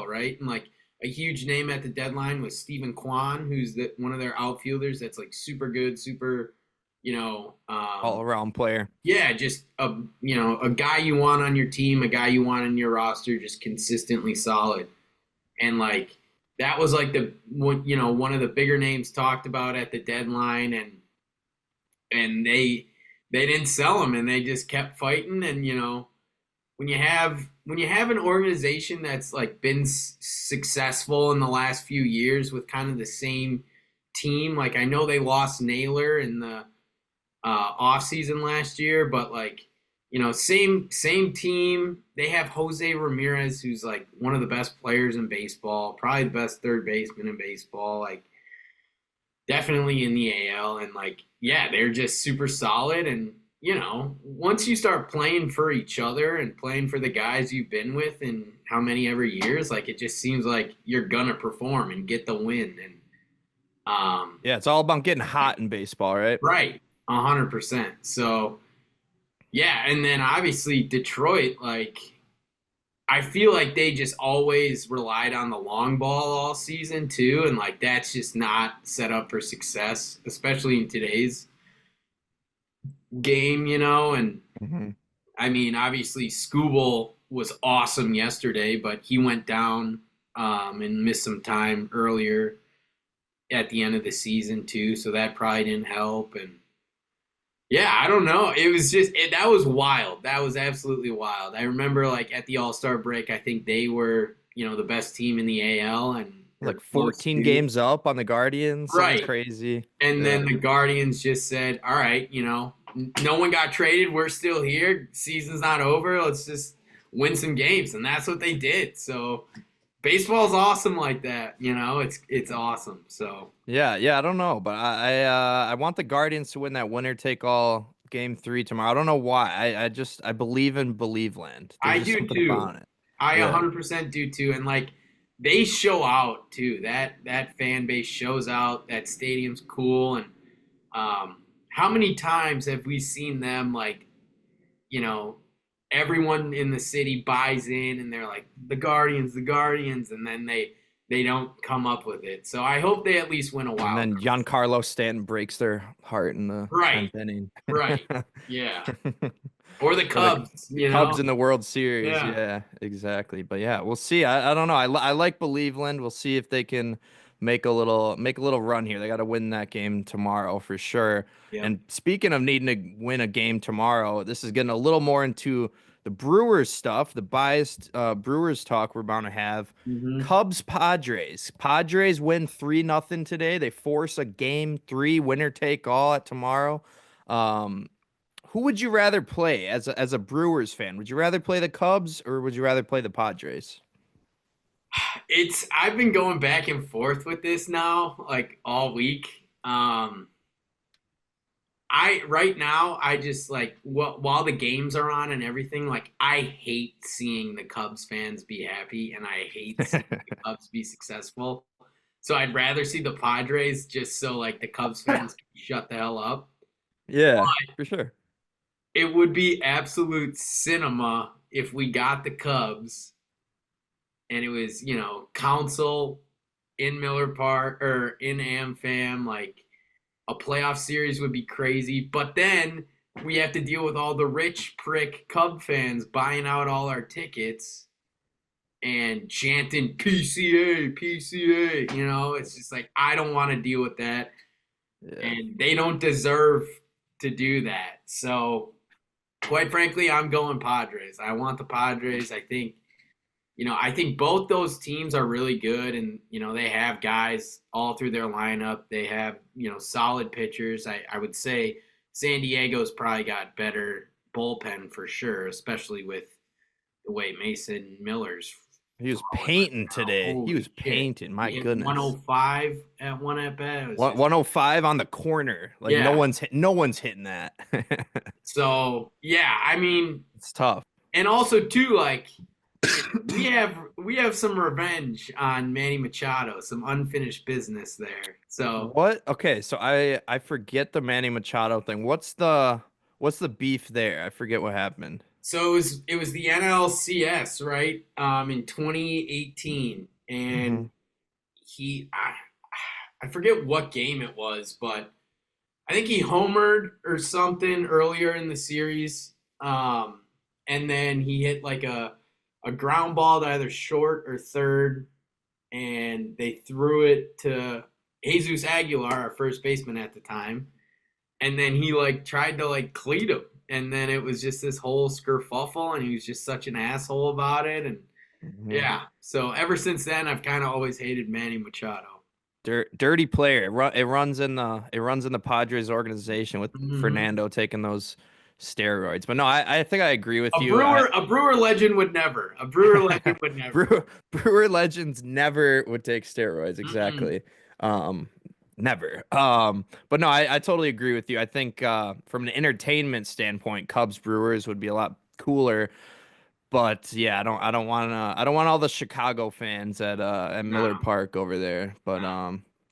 right?" And like a huge name at the deadline was Stephen Kwan, who's one of their outfielders that's like super good, super, you know, All around player. yeah, just a guy you want on your team, a guy you want in your roster, just consistently solid. And like that was like one of the bigger names talked about at the deadline, and they didn't sell him, and they just kept fighting. And when you have an organization that's like been successful in the last few years with kind of the same team, like I know they lost Naylor in the off season last year, but like same team. They have Jose Ramirez, who's like one of the best players in baseball, probably the best third baseman in baseball, like definitely in the AL. And like, yeah, they're just super solid. And once you start playing for each other and playing for the guys you've been with in how many ever years, like it just seems like you're gonna perform and get the win. And Yeah, it's all about getting hot in baseball, right? right, 100%. So yeah, and then obviously Detroit, like I feel like they just always relied on the long ball all season too, and like that's just not set up for success, especially in today's game. And Hmm. I mean, obviously Skubal was awesome yesterday, but he went down and missed some time earlier at the end of the season too, so that probably didn't help. And yeah, I don't know. It was just that was wild. That was absolutely wild. I remember like at the All-Star break, I think they were, the best team in the AL, and Like close 14 to. games up on the Guardians, something Right. crazy. And Yeah. then the Guardians just said, "All right, no one got traded. We're still here. Season's not over. Let's just win some games." And that's what they did. So baseball's awesome like that. It's awesome. So Yeah, I don't know, but I want the Guardians to win that winner take all game 3 tomorrow. I don't know why. I believe in Believeland. There's I just do something too. about it. I Yeah. 100% do too. And like they show out too. That fan base shows out. That stadium's cool. And how many times have we seen them like, you know, everyone in the city buys in and they're like the Guardians, and then they don't come up with it. So I hope they at least win a And wild then card. Giancarlo Stanton breaks their heart in the Right, 10th inning. right. Yeah. Or the Or the Cubs, Cubs in the World Series. Yeah. Yeah, exactly. But yeah, we'll see. I don't know. I like Believeland. We'll see if they can make a little run here. They got to win that game tomorrow for sure. Yep. And speaking of needing to win a game tomorrow, this is getting a little more into the Brewers stuff, the biased Brewers talk we're bound to have. Hmm. Cubs Padres. Padres win 3-0 today. They force a game 3 winner take all at tomorrow. Um, who would you rather play as a Brewers fan? Would you rather play the Cubs or would you rather play the Padres? I've been going back and forth with this now, like all week. I right now I just like while the games are on and everything, like I hate seeing the Cubs fans be happy and I hate seeing the Cubs be successful. So I'd rather see the Padres just so like the Cubs fans can shut the hell up. Yeah, for sure. It would be absolute cinema if we got the Cubs and it was, Council in Miller Park or in AmFam, like a playoff series would be crazy. But then we have to deal with all the rich prick Cub fans buying out all our tickets and chanting PCA, PCA. It's just like I don't want to deal with that, Yeah. and they don't deserve to do that. So, quite frankly, I'm going Padres. I want the Padres. I think both those teams are really good, and they have guys all through their lineup. They have solid pitchers. I would say San Diego's probably got better bullpen for sure, especially with the way Mason Miller's He was falling right painting now. today. He Holy was shit. painting. My He hit goodness. 105 at one at bat. It was just- 105 on the corner. Like Yeah. no one's hitting that. So yeah, I mean, It's tough. and also too, like we have some revenge on Manny Machado, some unfinished business there. So What? Okay, so I forget the Manny Machado thing. What's the beef there? I forget what happened. so it was the NLCS, right? In 2018, and I forget what game it was, but I think he homered or something earlier in the series. And then he hit like a ground ball to either short or third, and they threw it to Jesus Aguilar, our first baseman at the time. And then he like tried to like cleat him. And then it was just this whole skerfuffle, and he was just such an asshole about it. And yeah, so ever since then, I've kind of always hated Manny Machado. Dirty player. It runs in the Padres organization with Fernando taking those steroids. But no, I think I agree with you. A Brewer legend would never. A Brewer legend would never. Brewer legends never would take steroids. Exactly. Never. But no, I totally agree with you. I think from an entertainment standpoint, Cubs Brewers would be a lot cooler. But yeah, I don't want all the Chicago fans at Miller No. Park over there. But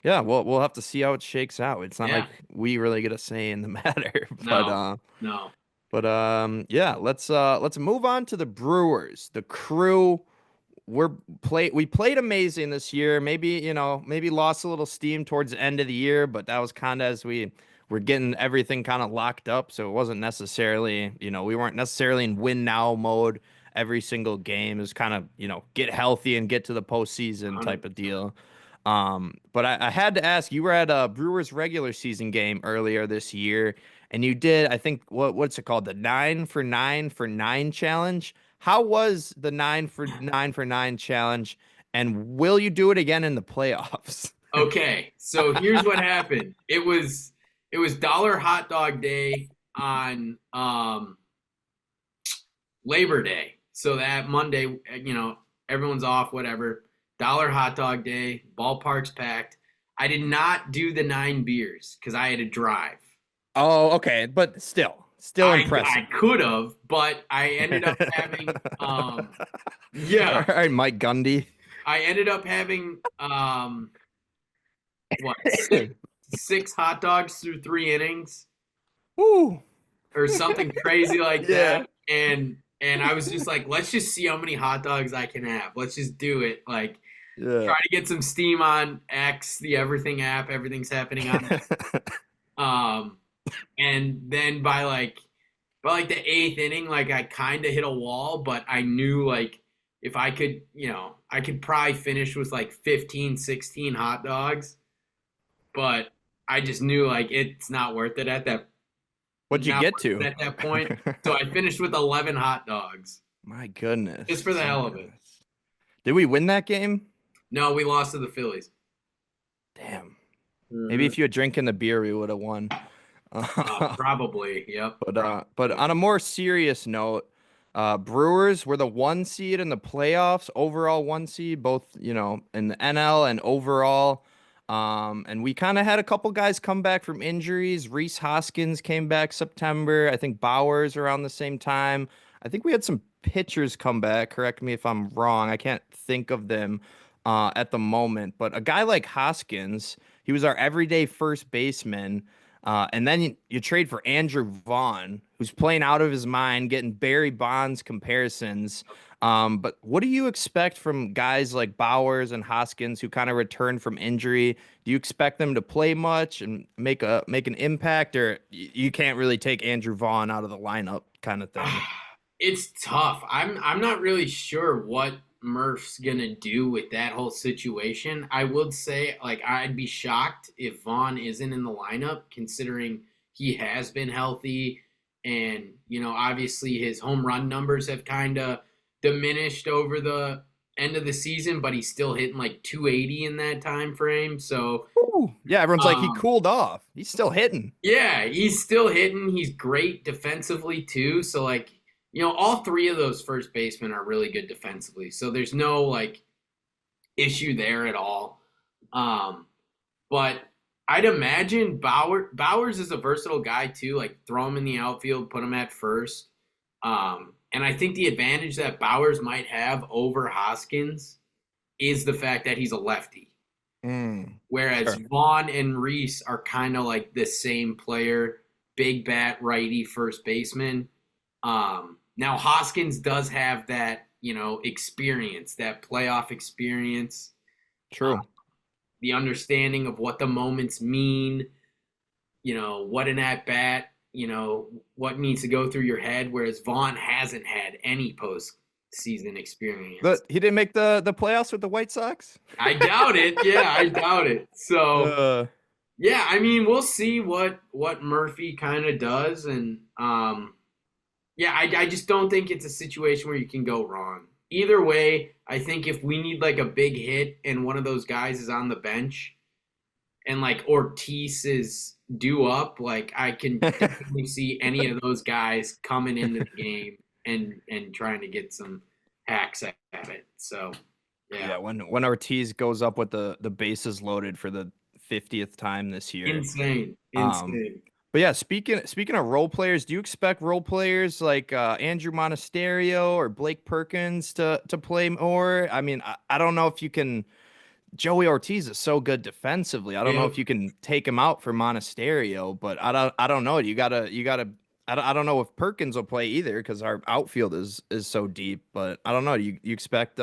yeah, we'll have to see how it shakes out. It's not Yeah. like we really get a say in the matter. No. No. But yeah, let's move on to the Brewers. The Crew we played amazing this year. Maybe lost a little steam towards the end of the year, but that was kind of as we were getting everything kind of locked up. So it wasn't necessarily, we weren't necessarily in win now mode every single game. It was kind of, get healthy and get to the postseason type of deal. But I had to ask, you were at a Brewers regular season game earlier this year, and you did, I think, what's it called? The 9 for 9 for 9 challenge. How was the 9 for 9 for 9 challenge, and will you do it again in the playoffs? Okay, so here's what happened. It was Dollar Hot Dog Day on Labor Day. So that Monday, everyone's off, whatever. Dollar Hot Dog Day, ballpark's packed. I did not do the 9 beers because I had to drive. Oh, okay, but still impressive. I could have, but I ended up having yeah. All right, Mike Gundy. I ended up having what, six hot dogs through 3 innings. Woo. Or something crazy like Yeah. that. And I was just like, let's just see how many hot dogs I can have. Let's just do it. Like, Yeah. try to get some steam on X, the Everything app. Everything's happening on and then by the 8th inning, like I kind of hit a wall, but I knew like if I could, I could probably finish with like 15, 16 hot dogs. But I just knew like it's not worth it at that. What'd you not get worth to? it at that point? So I finished with 11 hot dogs. My goodness. Just for the hell of it. Did we win that game? No, we lost to the Phillies. Damn. Maybe if you had drinking the beer, we would have won. Probably, yep. But on a more serious note, Brewers were the 1 seed in the playoffs, overall 1 seed, both in the NL and overall. And we kind of had a couple guys come back from injuries. Rhys Hoskins came back September. I think Bowers around the same time. I think we had some pitchers come back. Correct me if I'm wrong. I can't think of them. at the moment. But a guy like Hoskins, he was our everyday first baseman. And then you trade for Andrew Vaughn, who's playing out of his mind, getting Barry Bonds comparisons. But what do you expect from guys like Bowers and Hoskins who kind of returned from injury? Do you expect them to play much and make an impact, or you can't really take Andrew Vaughn out of the lineup kind of thing? It's tough. I'm not really sure what Murph's gonna do with that whole situation. I would say, like, I'd be shocked if Vaughn isn't in the lineup, considering he has been healthy, and obviously his home run numbers have kind of diminished over the end of the season, but he's still hitting like 280 in that time frame. So, Ooh, yeah, everyone's like he um, cooled off. He's still hitting. yeah, he's still hitting. He's great defensively too. So like, all three of those first basemen are really good defensively. So there's no like issue there at all. But I'd imagine Bowers is a versatile guy too. Like throw him in the outfield, put him at first. And I think the advantage that Bowers might have over Hoskins is the fact that he's a lefty. Whereas Sure. Vaughn and Reese are kind of like the same player, big bat righty first baseman. Now Hoskins does have that, experience, that playoff experience, True. the understanding of what the moments mean, what an at bat, what needs to go through your head. Whereas Vaughn hasn't had any postseason experience. He didn't make the playoffs with the White Sox? I doubt it. Yeah, I doubt it. So Uh, yeah, I mean, we'll see what Murphy kind of does, and yeah, I just don't think it's a situation where you can go wrong. Either way, I think if we need like a big hit and one of those guys is on the bench, and like Ortiz is due up, like I can definitely see any of those guys coming into the game and trying to get some hacks at it. So yeah, yeah, when Ortiz goes up with the bases loaded for the 50th time this year. insane, Um, insane. but yeah, speaking of role players, do you expect role players like Andrew Monasterio or Blake Perkins to play more? I mean, I don't know if you can. Joey Ortiz is so good defensively. I don't know Yeah. if you can take him out for Monasterio, but I don't know. You gotta. I don't know if Perkins will play either because our outfield is so deep. But I don't know. You expect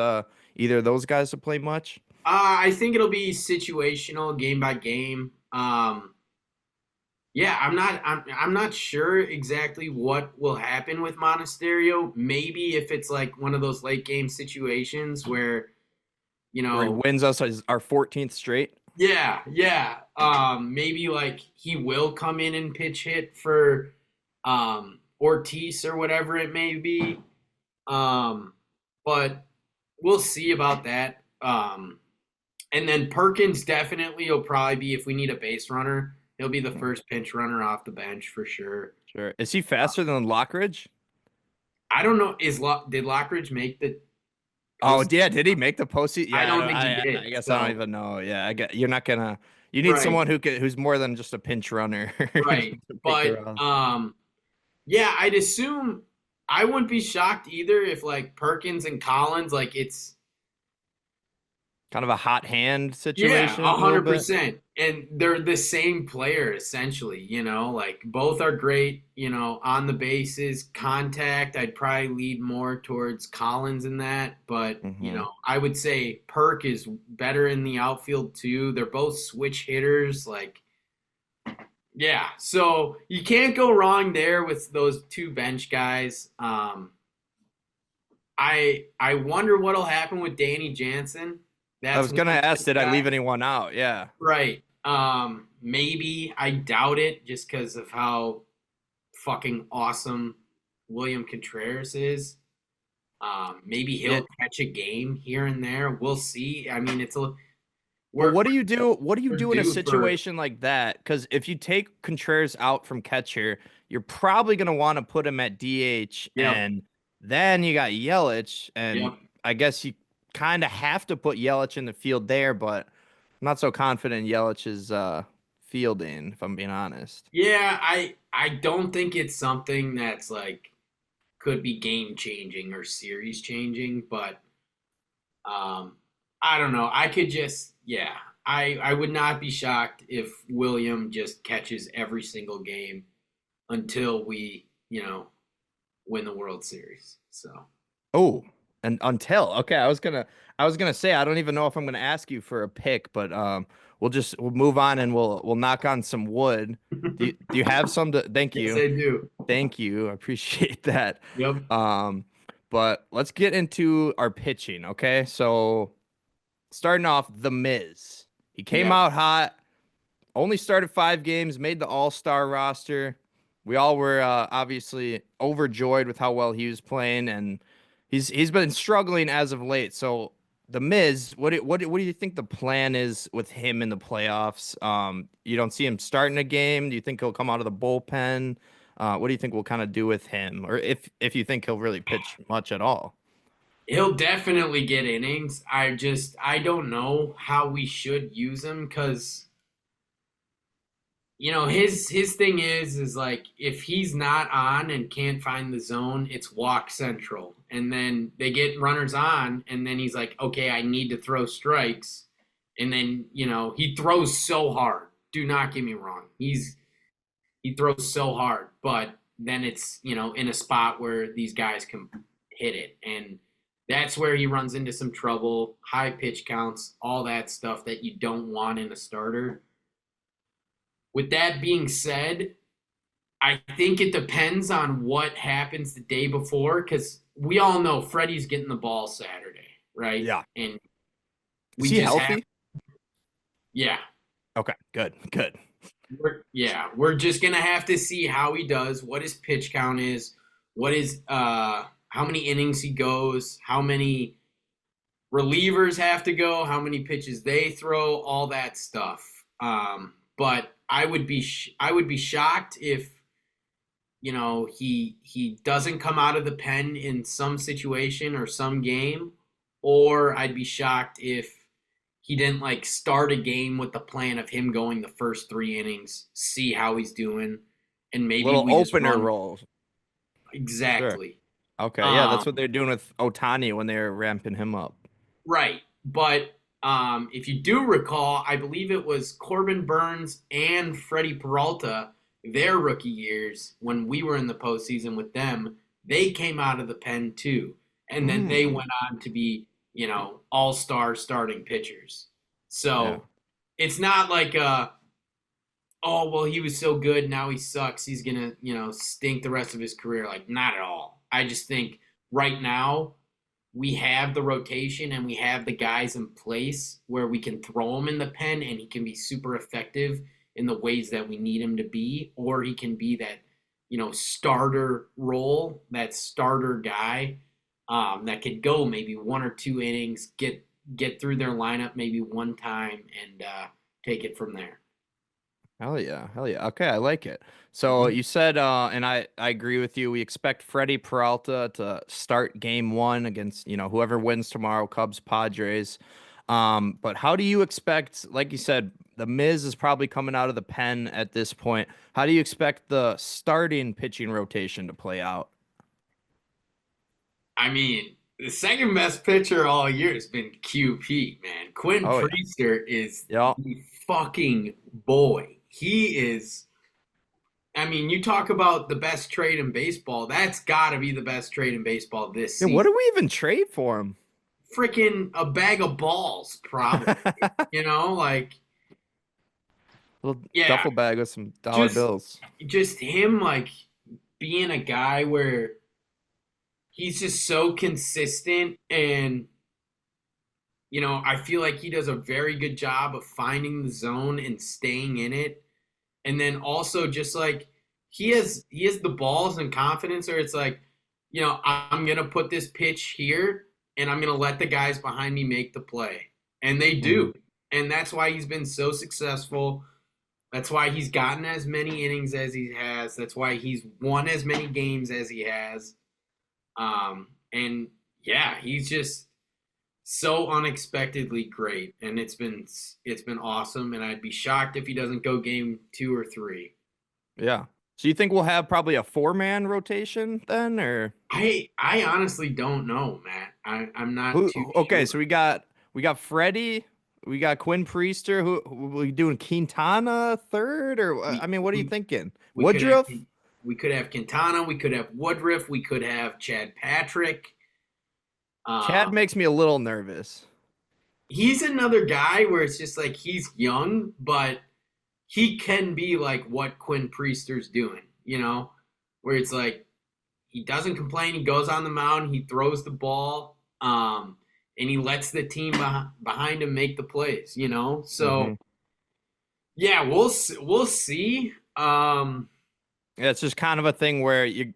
either of those guys to play much? I think it'll be situational, game by game. Yeah, I'm not sure exactly what will happen with Monasterio. Maybe if it's like one of those late game situations where, Where he wins us our 14th straight. yeah. Maybe like he will come in and pitch hit for Ortiz or whatever it may be. But we'll see about that. And then Perkins definitely will probably be, if we need a base runner, he'll be the first pinch runner off the bench for sure. Sure. Is he faster than Lockridge? I don't know. Did Lockridge make the Oh, post? yeah. Did he make the postseason? I Yeah, don't think he I did. guess I don't So even know. Yeah, you're not gonna. You need right, someone who's more than just a pinch runner right. to pick But her off. yeah, I'd assume I wouldn't be shocked either if like Perkins and Collins, like it's Kind of a hot hand yeah, situation, a little bit. 100%. And they're the same player essentially, like both are great, on the bases, contact. I'd probably lead more towards Collins in that, but Hmm. I would say Perk is better in the outfield too. They're both switch hitters, like yeah. So you can't go wrong there with those two bench guys. I wonder what'll happen with Danny Jansen. I That's was one gonna ask, did I guy. leave anyone out? Yeah. Right. Maybe I doubt it just because of how fucking awesome William Contreras is. Maybe Yeah. he'll catch a game here and there. We'll see. I mean, But we're what do you do? What do you we're do in a due for situation like that? Because if you take Contreras out from catcher, you're probably gonna want to put him at DH, yep, and then you got Yelich, and yep. I guess you kind of have to put Yelich in the field there, but I'm not so confident in Yelich's fielding, if I'm being honest. Yeah, I don't think it's something that's like could be game changing or series changing, but um I don't know. I could just, yeah. I would not be shocked if William just catches every single game until we, win the World Series. So, Oh, and until okay, I was gonna say I don't even know if I'm gonna ask you for a pick, but we'll move on and we'll knock on some wood. Do you have some to thank yes, you. I do. Thank you. I appreciate that. Yep. Um, but let's get into our pitching, okay? So starting off, The Miz. He came Yep. out hot, only started 5 games, made the All-Star roster. We all were obviously overjoyed with how well he was playing, and he's been struggling as of late. So the Miz, what do you think the plan is with him in the playoffs? You don't see him starting a game. Do you think he'll come out of the bullpen? What do you think we'll kind of do with him, or if you think he'll really pitch much at all? He'll definitely get innings. I don't know how we should use him because his thing is like if he's not on and can't find the zone, it's walk central. And then they get runners on and then he's like, "Okay, I need to throw strikes." And then, he throws so hard. Do not get me wrong. He throws so hard, but then it's, in a spot where these guys can hit it. And that's where he runs into some trouble, high pitch counts, all that stuff that you don't want in a starter. With that being said, I think it depends on what happens the day before because we all know Freddie's getting the ball Saturday, right? Yeah. And Is we he just healthy? yeah. Okay, good, good. We're just gonna have to see how he does, what his pitch count is, what is how many innings he goes, how many relievers have to go, how many pitches they throw, all that stuff. But I would be shocked if he doesn't come out of the pen in some situation or some game, or I'd be shocked if he didn't like start a game with the plan of him going the first 3 innings, see how he's doing, and maybe Little we just opener run role. Sure. exactly. Okay, yeah, that's Um, what they're doing with Otani when they're ramping him up. right, but if you do recall, I believe it was Corbin Burns and Freddie Peralta, their rookie years when we were in the postseason with them. They came out of the pen too, and then they Mm, went on to be all-star starting pitchers. yeah. So it's not like oh well he was so good now he sucks he's gonna stink the rest of his career, like not at all. I just think right now we have the rotation and we have the guys in place where we can throw him in the pen and he can be super effective in the ways that we need him to be, or he can be that starter role, that starter guy that could go maybe 1 or 2 innings, get through their lineup maybe one time and take it from there. Hell yeah. Hell yeah. Okay, I like it. So Mhm. you said, and I agree with you, we expect Freddie Peralta to start game one against, whoever wins tomorrow, Cubs, Padres. But how do you expect, like you said, the Miz is probably coming out of the pen at this point. How do you expect the starting pitching rotation to play out? I mean, the second best pitcher all year has been QP, man. Quinn Oh yeah. Priester is Yeah. the fucking boy. He is. I mean, you talk about the best trade in baseball. That's got to be the best trade in baseball this Yeah, what season. do we even trade for him? Freaking a bag of balls, probably. Like, Little yeah, duffel bag with some dollar just bills. just him like being a guy where he's just so consistent and I feel like he does a very good job of finding the zone and staying in it. And then also just like he has the balls and confidence where it's like, I'm gonna put this pitch here and I'm gonna let the guys behind me make the play. And they Mhm. do. And that's why he's been so successful. That's why he's gotten as many innings as he has. That's why he's won as many games as he has. And yeah, he's just so unexpectedly great, and it's been awesome. And I'd be shocked if he doesn't go game 2 or 3. Yeah. So you think we'll have probably a four-man rotation then, or I honestly don't know, Matt. I'm not who? too Okay, so sure. we got we got Freddie, we got Quinn Priester. Who we doing? Quintana third, or We I mean, what are you we thinking? we could have Woodruff? Quintana, we could have Woodruff, we could have Chad Patrick. Chad Uh, makes me a little nervous. he's another guy where it's just like he's young, but he can be like what Quinn Priester's doing, where it's like he doesn't complain, he goes on the mound, he throws the ball, and he lets the team behind him make the plays, Hmm. So yeah, we'll see. Yeah, it's just kind of a thing where you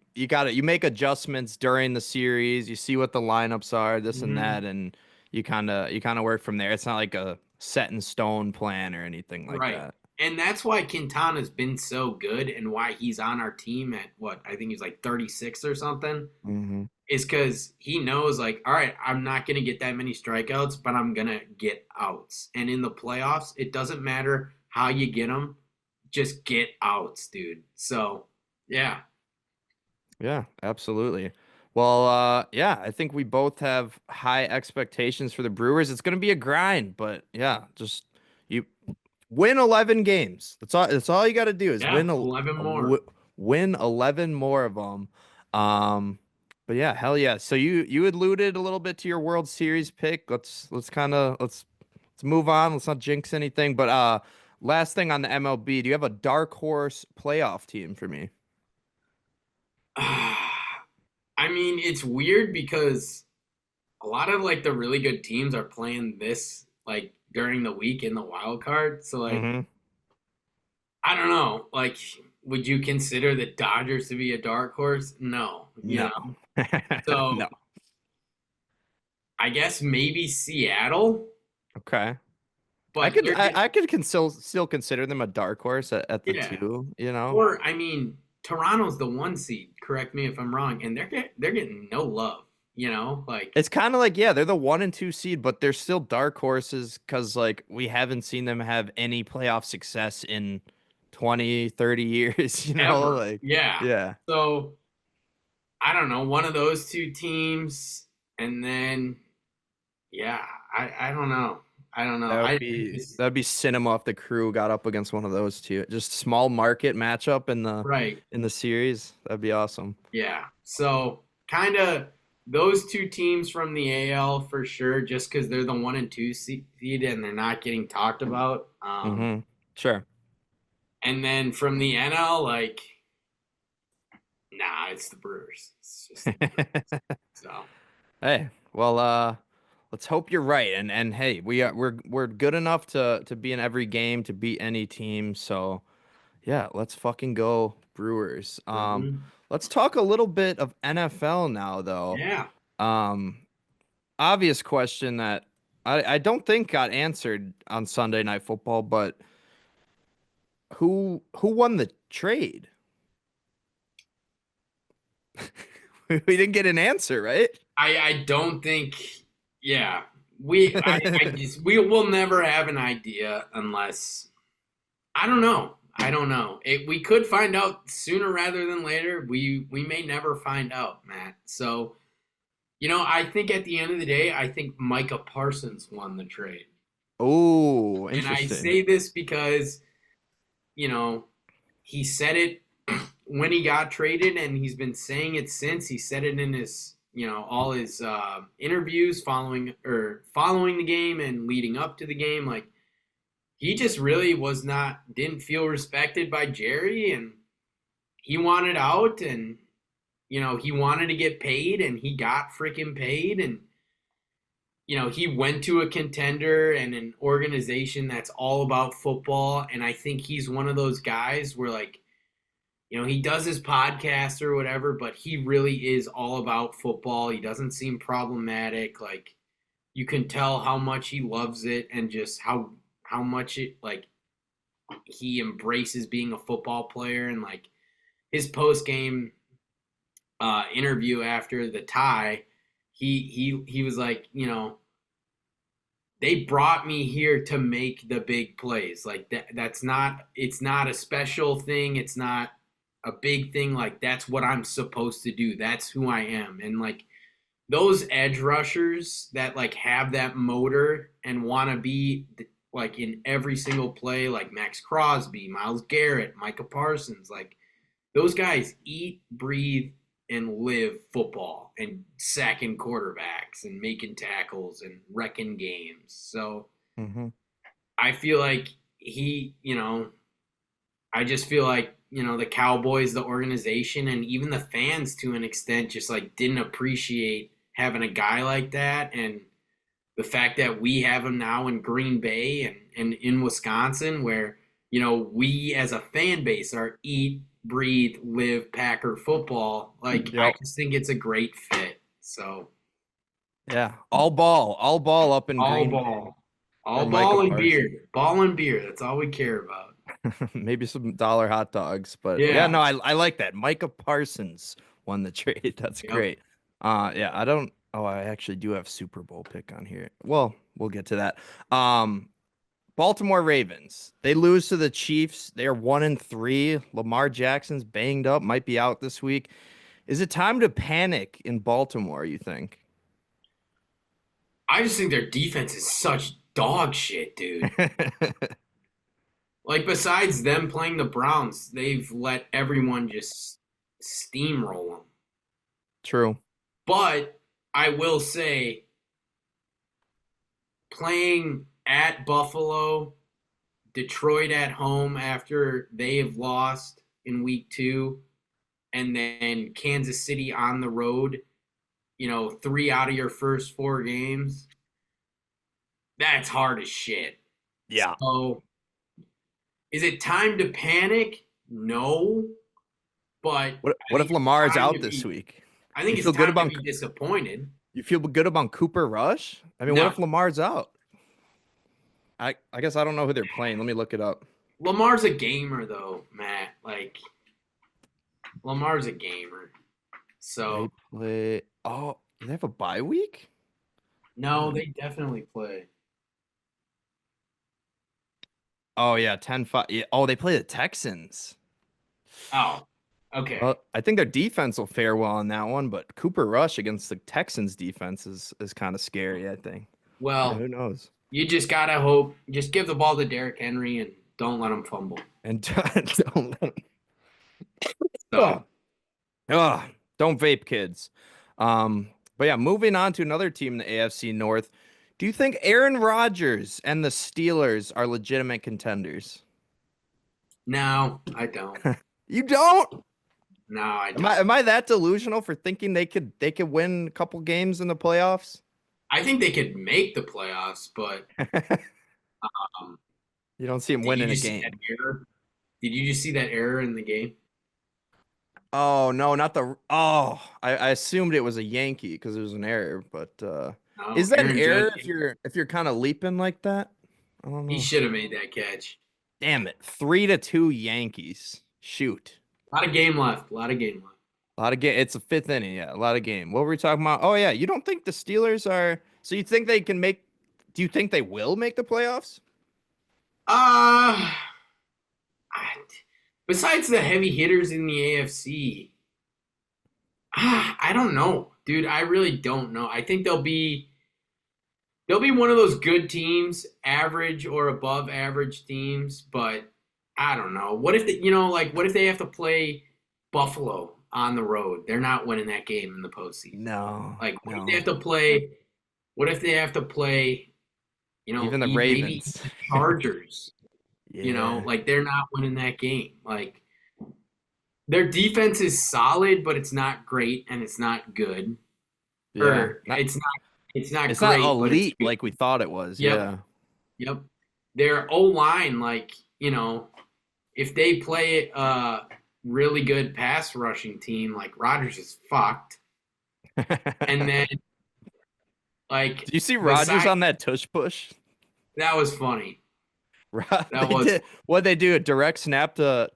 make adjustments during the series, you see what the lineups are, this and Mhm. that, and you kind of work from there. It's not like a set in stone plan or anything like Right. that. And that's why Quintana's been so good and why he's on our team at what I think he's like 36 or something Hmm. is because he knows, like, all right, I'm not going to get that many strikeouts, but I'm going to get outs. And in the playoffs, it doesn't matter how you get them, just get outs, dude. So, yeah. Yeah, absolutely. Well, yeah, I think we both have high expectations for the Brewers. It's going to be a grind, but yeah, just you win 11 games. That's all you got to do is Yeah. win 11 more. win 11 more of them. Um, but yeah, hell yeah. So you alluded a little bit to your World Series pick. Let's move on. Let's not jinx anything, but last thing on the MLB, do you have a dark horse playoff team for me? I mean, it's weird because a lot of like the really good teams are playing this like during the week in the wild card. So like Hmm. I don't know. Like, would you consider the Dodgers to be a dark horse? No, No. No. So I guess maybe Seattle, Okay. I but could they're I, just I could still consider them a dark horse at the yeah. two, you know? Or I mean, Toronto's the 1 seed. Correct me if I'm wrong, and they're getting no love. Like It's kind of like, yeah, they're the 1 and 2 seed, but they're still dark horses because like we haven't seen them have any playoff success in 20, 30 years, you know? ever. Like, Yeah. yeah. So I don't know, one of those two teams, and then yeah, I don't know. I don't know. That would I be just that would be cinema if the crew got up against one of those two. Just small market matchup right. in the series. That'd be awesome. Yeah. So kind of those two teams from the AL for sure, just because they're the 1 and 2 seed and they're not getting talked about. Hmm. Sure. And then from the NL, like, nah, it's the Brewers. It's just the Brewers. So Hey, well, let's hope you're right. And hey, we're good enough to be in every game to beat any team. So yeah, let's fucking go Brewers. mhm. Let's talk a little bit of NFL now, though. Yeah. Um, obvious question that I don't think got answered on Sunday Night Football, but who won the trade? We didn't get an answer, right? I don't think, yeah. I just we will never have an idea unless I don't know. I don't know. We could find out sooner rather than later. We may never find out, Matt. So, I think at the end of the day, I think Micah Parsons won the trade. Oh, And I interesting. say this because, you know, he said it when he got traded and he's been saying it since. He said it in his, all his interviews following the game and leading up to the game. Like, he just really didn't feel respected by Jerry, and he wanted out, and he wanted to get paid, and he got freaking paid, and he went to a contender and an organization that's all about football, and I think he's one of those guys where, like, he does his podcast or whatever, but he really is all about football. He doesn't seem problematic. Like, you can tell how much he loves it and just how much it, like, he embraces being a football player. And like his post game interview after the tie, he was like, they brought me here to make the big plays. Like it's not a special thing. It's not a big thing. Like, that's what I'm supposed to do. That's who I am. And like, those edge rushers that like have that motor and want to be like in every single play, like Max Crosby, Myles Garrett, Micah Parsons, like those guys eat, breathe, and live football and sacking quarterbacks and making tackles and wrecking games. So Mm-hmm. I feel like I just feel like, the Cowboys, the organization, and even the fans to an extent just like didn't appreciate having a guy like that. And the fact that we have him now in Green Bay and in Wisconsin, where, we as a fan base are eat, breathe, live Packer football. Like, I Yep. just think it's a great fit. So, Yeah. All ball up in all Green Bay ball. for All Micah ball and Parsons. beer. Ball and beer. That's all we care about. Maybe some dollar hot dogs, but yeah, Yeah. no, I like that. Micah Parsons won the trade. That's Yep. great. Yeah, I don't. Oh, I actually do have Super Bowl pick on here. Well, we'll get to that. Baltimore Ravens. They lose to the Chiefs. They are 1-3. Lamar Jackson's banged up, might be out this week. Is it time to panic in Baltimore, you think? I just think their defense is such dog shit, dude. Like, besides them playing the Browns, they've let everyone just steamroll them. True. But I will say, playing at Buffalo, Detroit at home after they have lost in week 2, and then Kansas City on the road, 3 out of your first 4 games, that's hard as shit. Yeah. So, is it time to panic? No, but What if Lamar is out this week? I think You it's feel good time to about be disappointed. you feel good about Cooper Rush? I mean, what No, if Lamar's out? I guess I don't know who they're playing. Let me look it up. Lamar's a gamer though, Matt. Like Lamar's a gamer. They So play. Oh, they have a bye week? no, they definitely play. Oh yeah, 10-5. Yeah. Oh, they play the Texans. Oh, okay. Well, I think their defense will fare well on that one, but Cooper Rush against the Texans defense is kind of scary, I think. Yeah, Well, who knows? you just gotta hope. Just give the ball to Derrick Henry and don't let him fumble. And don't So Ugh, don't vape, kids. But yeah, moving on to another team in the AFC North. Do you think Aaron Rodgers and the Steelers are legitimate contenders? no, I don't. You don't? No, I Am don't. I that delusional for thinking they could win a couple games in the playoffs? I think they could make the playoffs, but um, You don't see him did you winning a just see that game. error? Did you just see that error in the game? Oh no, not the. Oh, I assumed it was a Yankee because it was an error. But No, is that an Aaron error Judge. if you're kind of leaping like that? I don't He know. should have made that catch. Damn it, 3-2 Yankees. Shoot. A lot of game left. A lot of game left. A lot of game. It's a fifth inning. Yeah, a lot of game. What were we talking about? Oh yeah, you don't think the Steelers are? So you think they can make? Do you think they will make the playoffs? Uh, besides the heavy hitters in the AFC, I don't know, dude. I really don't know. I think they'll be one of those good teams, average or above average teams, but I don't know. What if what if they have to play Buffalo on the road? They're not winning that game in the postseason. No, Like, what if no. they have to play? What if they have to play? Even the Maybe Ravens. the Chargers. Yeah, Like they're not winning that game. Like their defense is solid, but it's not great and it's not good. yeah. Or it's not It's not great, but it's elite good. like we thought it was. Yep, Yeah. yep. Their O line, like, if they play a really good pass rushing team, like Rodgers is fucked. And then like Do you see Rodgers beside on that tush push? that was funny. That They was did what they do a direct snap to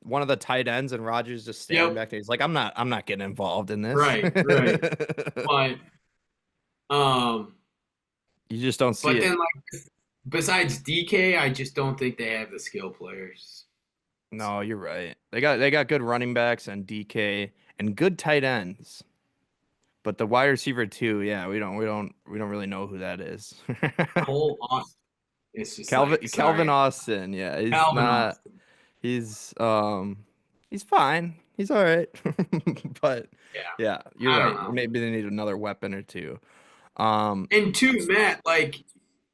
one of the tight ends and Rodgers just standing yep, back there. He's like, I'm not getting involved in this. right, right. But um You just don't see but it. then like besides DK, I just don't think they have the skill players. No, you're right. They got good running backs and DK and good tight ends. But the wide receiver too, yeah, we don't really know who that is. Cole Austin. It's just like, Calvin sorry, Austin, yeah, he's Calvin not. Austin. He's he's fine. He's all right. But Yeah, yeah, you're I don't right. know. Maybe they need another weapon or two. Um, And two, Matt, like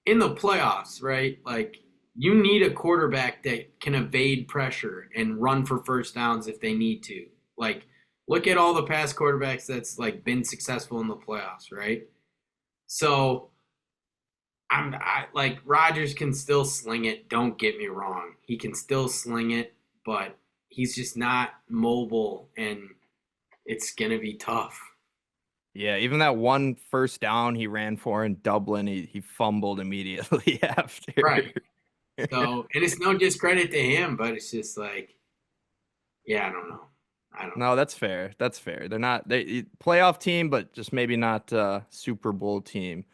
in the playoffs, right? Like you need a quarterback that can evade pressure and run for first downs if they need to. Like look at all the past quarterbacks that's like been successful in the playoffs, right? So I like Rodgers can still sling it. Don't get me wrong. He can still sling it, but he's just not mobile and it's gonna be tough. yeah, even that one first down he ran for in Dublin, he fumbled immediately after. Right. So and it's no discredit to him, but it's just like, yeah, I don't know. I don't No, know. that's fair. That's fair. They're not playoff team, but just maybe not Super Bowl team.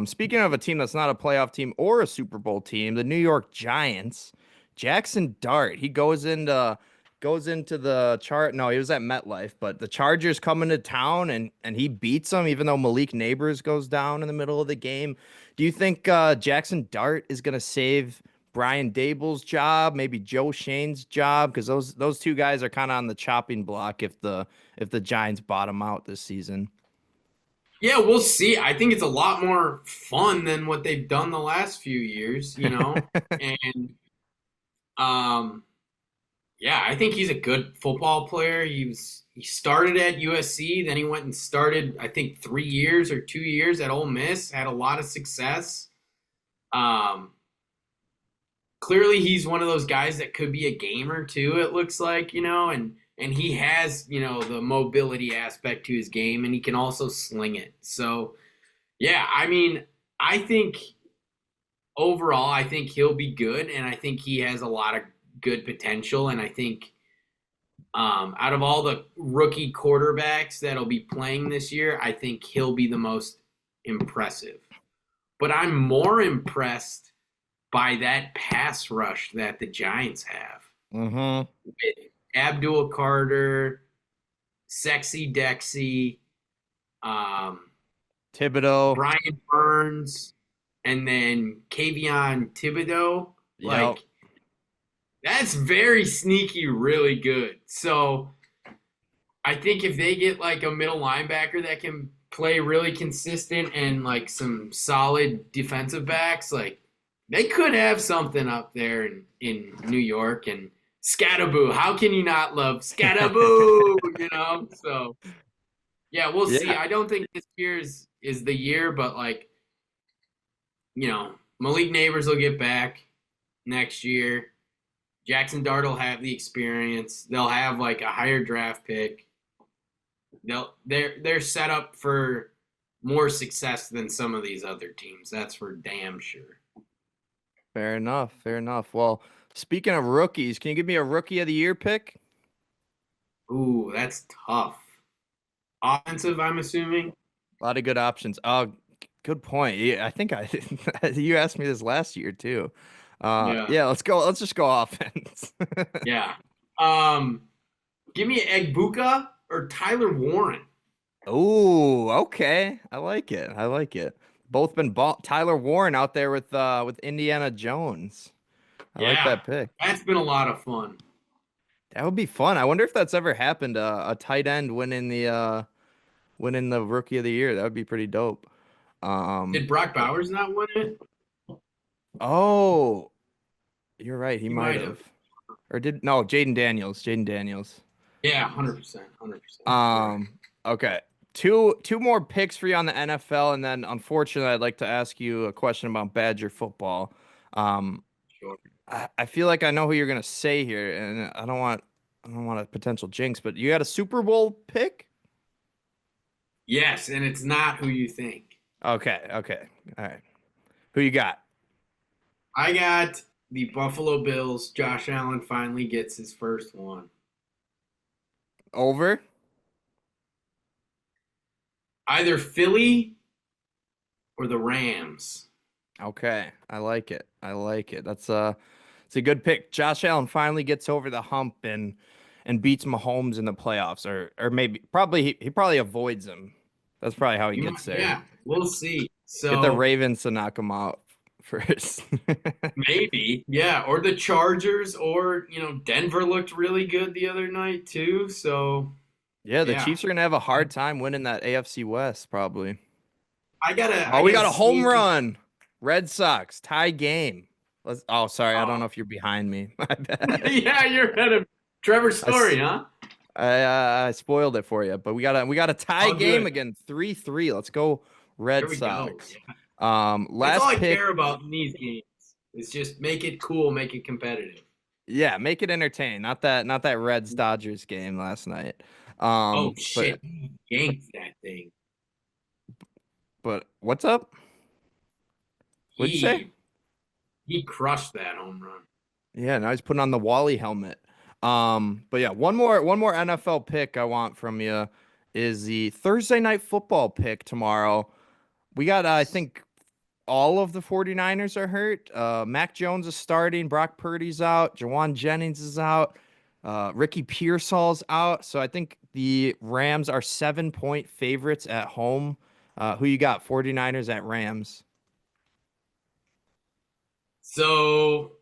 Speaking of a team that's not a playoff team or a Super Bowl team, the New York Giants, Jackson Dart, he goes into the chart. No, he was at MetLife, but the Chargers come into town and he beats them, even though Malik Neighbors goes down in the middle of the game. Do you think Jackson Dart is gonna save Brian Dable's job, maybe Joe Shane's job, because those two guys are kind of on the chopping block if the Giants bottom out this season. Yeah, we'll see. I think it's a lot more fun than what they've done the last few years, you know? And um yeah, I think he's a good football player. He started at USC, then he went and started I think 3 years or 2 years at Ole Miss, had a lot of success. Um Clearly he's one of those guys that could be a gamer too, it looks like, and he has, the mobility aspect to his game and he can also sling it. So, yeah, I mean, I think overall I think he'll be good and I think he has a lot of good potential and I think out of all the rookie quarterbacks that'll be playing this year, I think he'll be the most impressive. But I'm more impressed by that pass rush that the Giants have Mm-hmm. with Abdul Carter, Sexy Dexy, um, Thibodeau. Brian Burns, and then Kavion Thibodeau. Yep. Like, that's very sneaky, really good. So I think if they get like a middle linebacker that can play really consistent and like some solid defensive backs, like they could have something up there in New York and Scataboo. How can you not love Scataboo? So yeah, we'll see. Yeah. I don't think this year is the year, but like, Malik Neighbors will get back next year. Jackson Dart will have the experience. They'll have like a higher draft pick. They're set up for more success than some of these other teams. That's for damn sure. Fair enough. Fair enough. Well, speaking of rookies, can you give me a rookie of the year pick? Ooh, that's tough. Offensive, I'm assuming. A lot of good options. Oh, good point. Yeah, I think you asked me this last year too. Yeah, Yeah, let's go. Let's just go offense. yeah. Give me Egbuka or Tyler Warren. Oh, okay. I like it. I like it. Both been Tyler Warren out there with Indiana Jones. I like Yeah, that pick. that's been a lot of fun. That would be fun. I wonder if that's ever happened. A tight end winning the rookie of the year. That would be pretty dope. Um. Did Brock Bowers not win it? Oh, you're right. He He might might have. have. Or did no? Jaden Daniels. Jaden Daniels. Yeah, 100%, 100%. You're right. Okay. Two more picks for you on the NFL, and then unfortunately, I'd like to ask you a question about Badger football. Um, Sure. I feel like I know who you're gonna say here, and I don't want a potential jinx, but you got a Super Bowl pick? Yes, and it's not who you think. Okay, okay. All right. Who you got? I got the Buffalo Bills. Josh Allen finally gets his first one. Over? Either Philly or the Rams. Okay. I like it. I like it. It's a good pick. Josh Allen finally gets over the hump and beats Mahomes in the playoffs, or maybe probably he probably avoids him. That's probably how he You gets might, there. yeah, we'll see. Get the So Ravens to knock him out first. maybe, yeah, or the Chargers, or Denver looked really good the other night too. So Yeah, the yeah, Chiefs are gonna have a hard time winning that AFC West, probably. I Oh, we gotta got a home sneak. run. Red Sox tie game. Oh, sorry, I don't Oh, know if you're behind me. My bad. yeah, you're ahead of Trevor's I, s- story, huh? I spoiled it for you, but we got a tie Oh, game good. again, 3-3. Let's go, There Red we go. Sox. Yeah. That's all Last I pick. care about in these games. Is just make it cool, make it competitive. Yeah, make it entertaining. Not that Reds Dodgers game last night. Oh But shit, he yanked that thing. what's up? What'd you say? He he crushed that home run. Yeah, now he's putting on the Wally helmet. But yeah, one more NFL pick I want from you is the Thursday night football pick tomorrow. We got I think all of the 49ers are hurt. Mac Jones is starting, Brock Purdy's out, Jawan Jennings is out, Ricky Pearsall's out. So I think the Rams are 7-point favorites at home. Who you got? 49ers at Rams. So,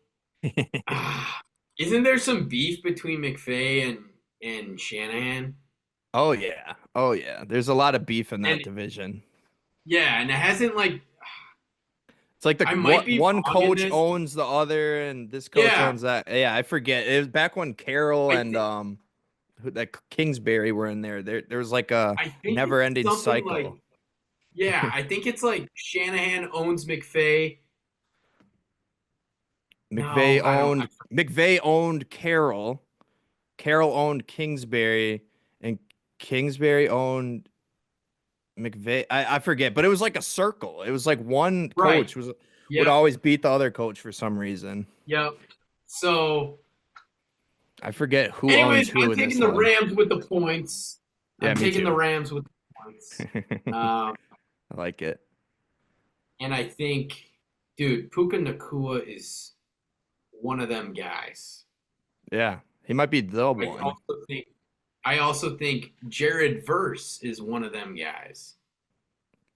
isn't there some beef between McVay and Shanahan? Oh yeah. Oh yeah. There's a lot of beef in that And division. yeah, and it hasn't like It's like the I might be one wrong in coach this. owns the other, and this coach Yeah, owns that. Yeah, I forget. It was back when Carroll I and think that Kingsbury were in there. There was like a I think it's never-ending something like cycle. yeah, I think it's like Shanahan owns McVay. No, McVay I don't. owned Carroll. Carroll owned Kingsbury, and Kingsbury owned McVay. I forget, but it was like a circle. It was like one Right. coach would Yep. always beat the other coach for some reason. Yep. So, I forget who owns anyways, who I'm in this taking the one. Rams with the points. Yeah, I'm me taking the too. Rams with the points. Um, I like it. and I think, dude, Puka Nakua is one of them guys. Yeah, he might be the I one. also think I also think Jared Verse is one of them guys.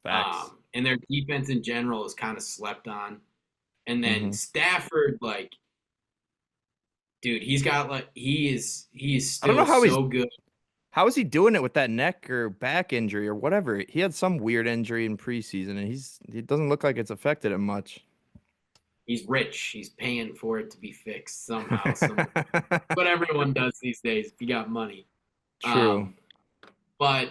Facts. And their defense in general is kind of slept on. And then Hmm. Stafford, like, dude, he's I don't know still so good. how is he doing it with that neck or back injury or whatever. He had some weird injury in preseason, and he doesn't look like it's affected him much. He's rich. He's paying for it to be fixed somehow. What everyone does these days if you got money. True. Um, but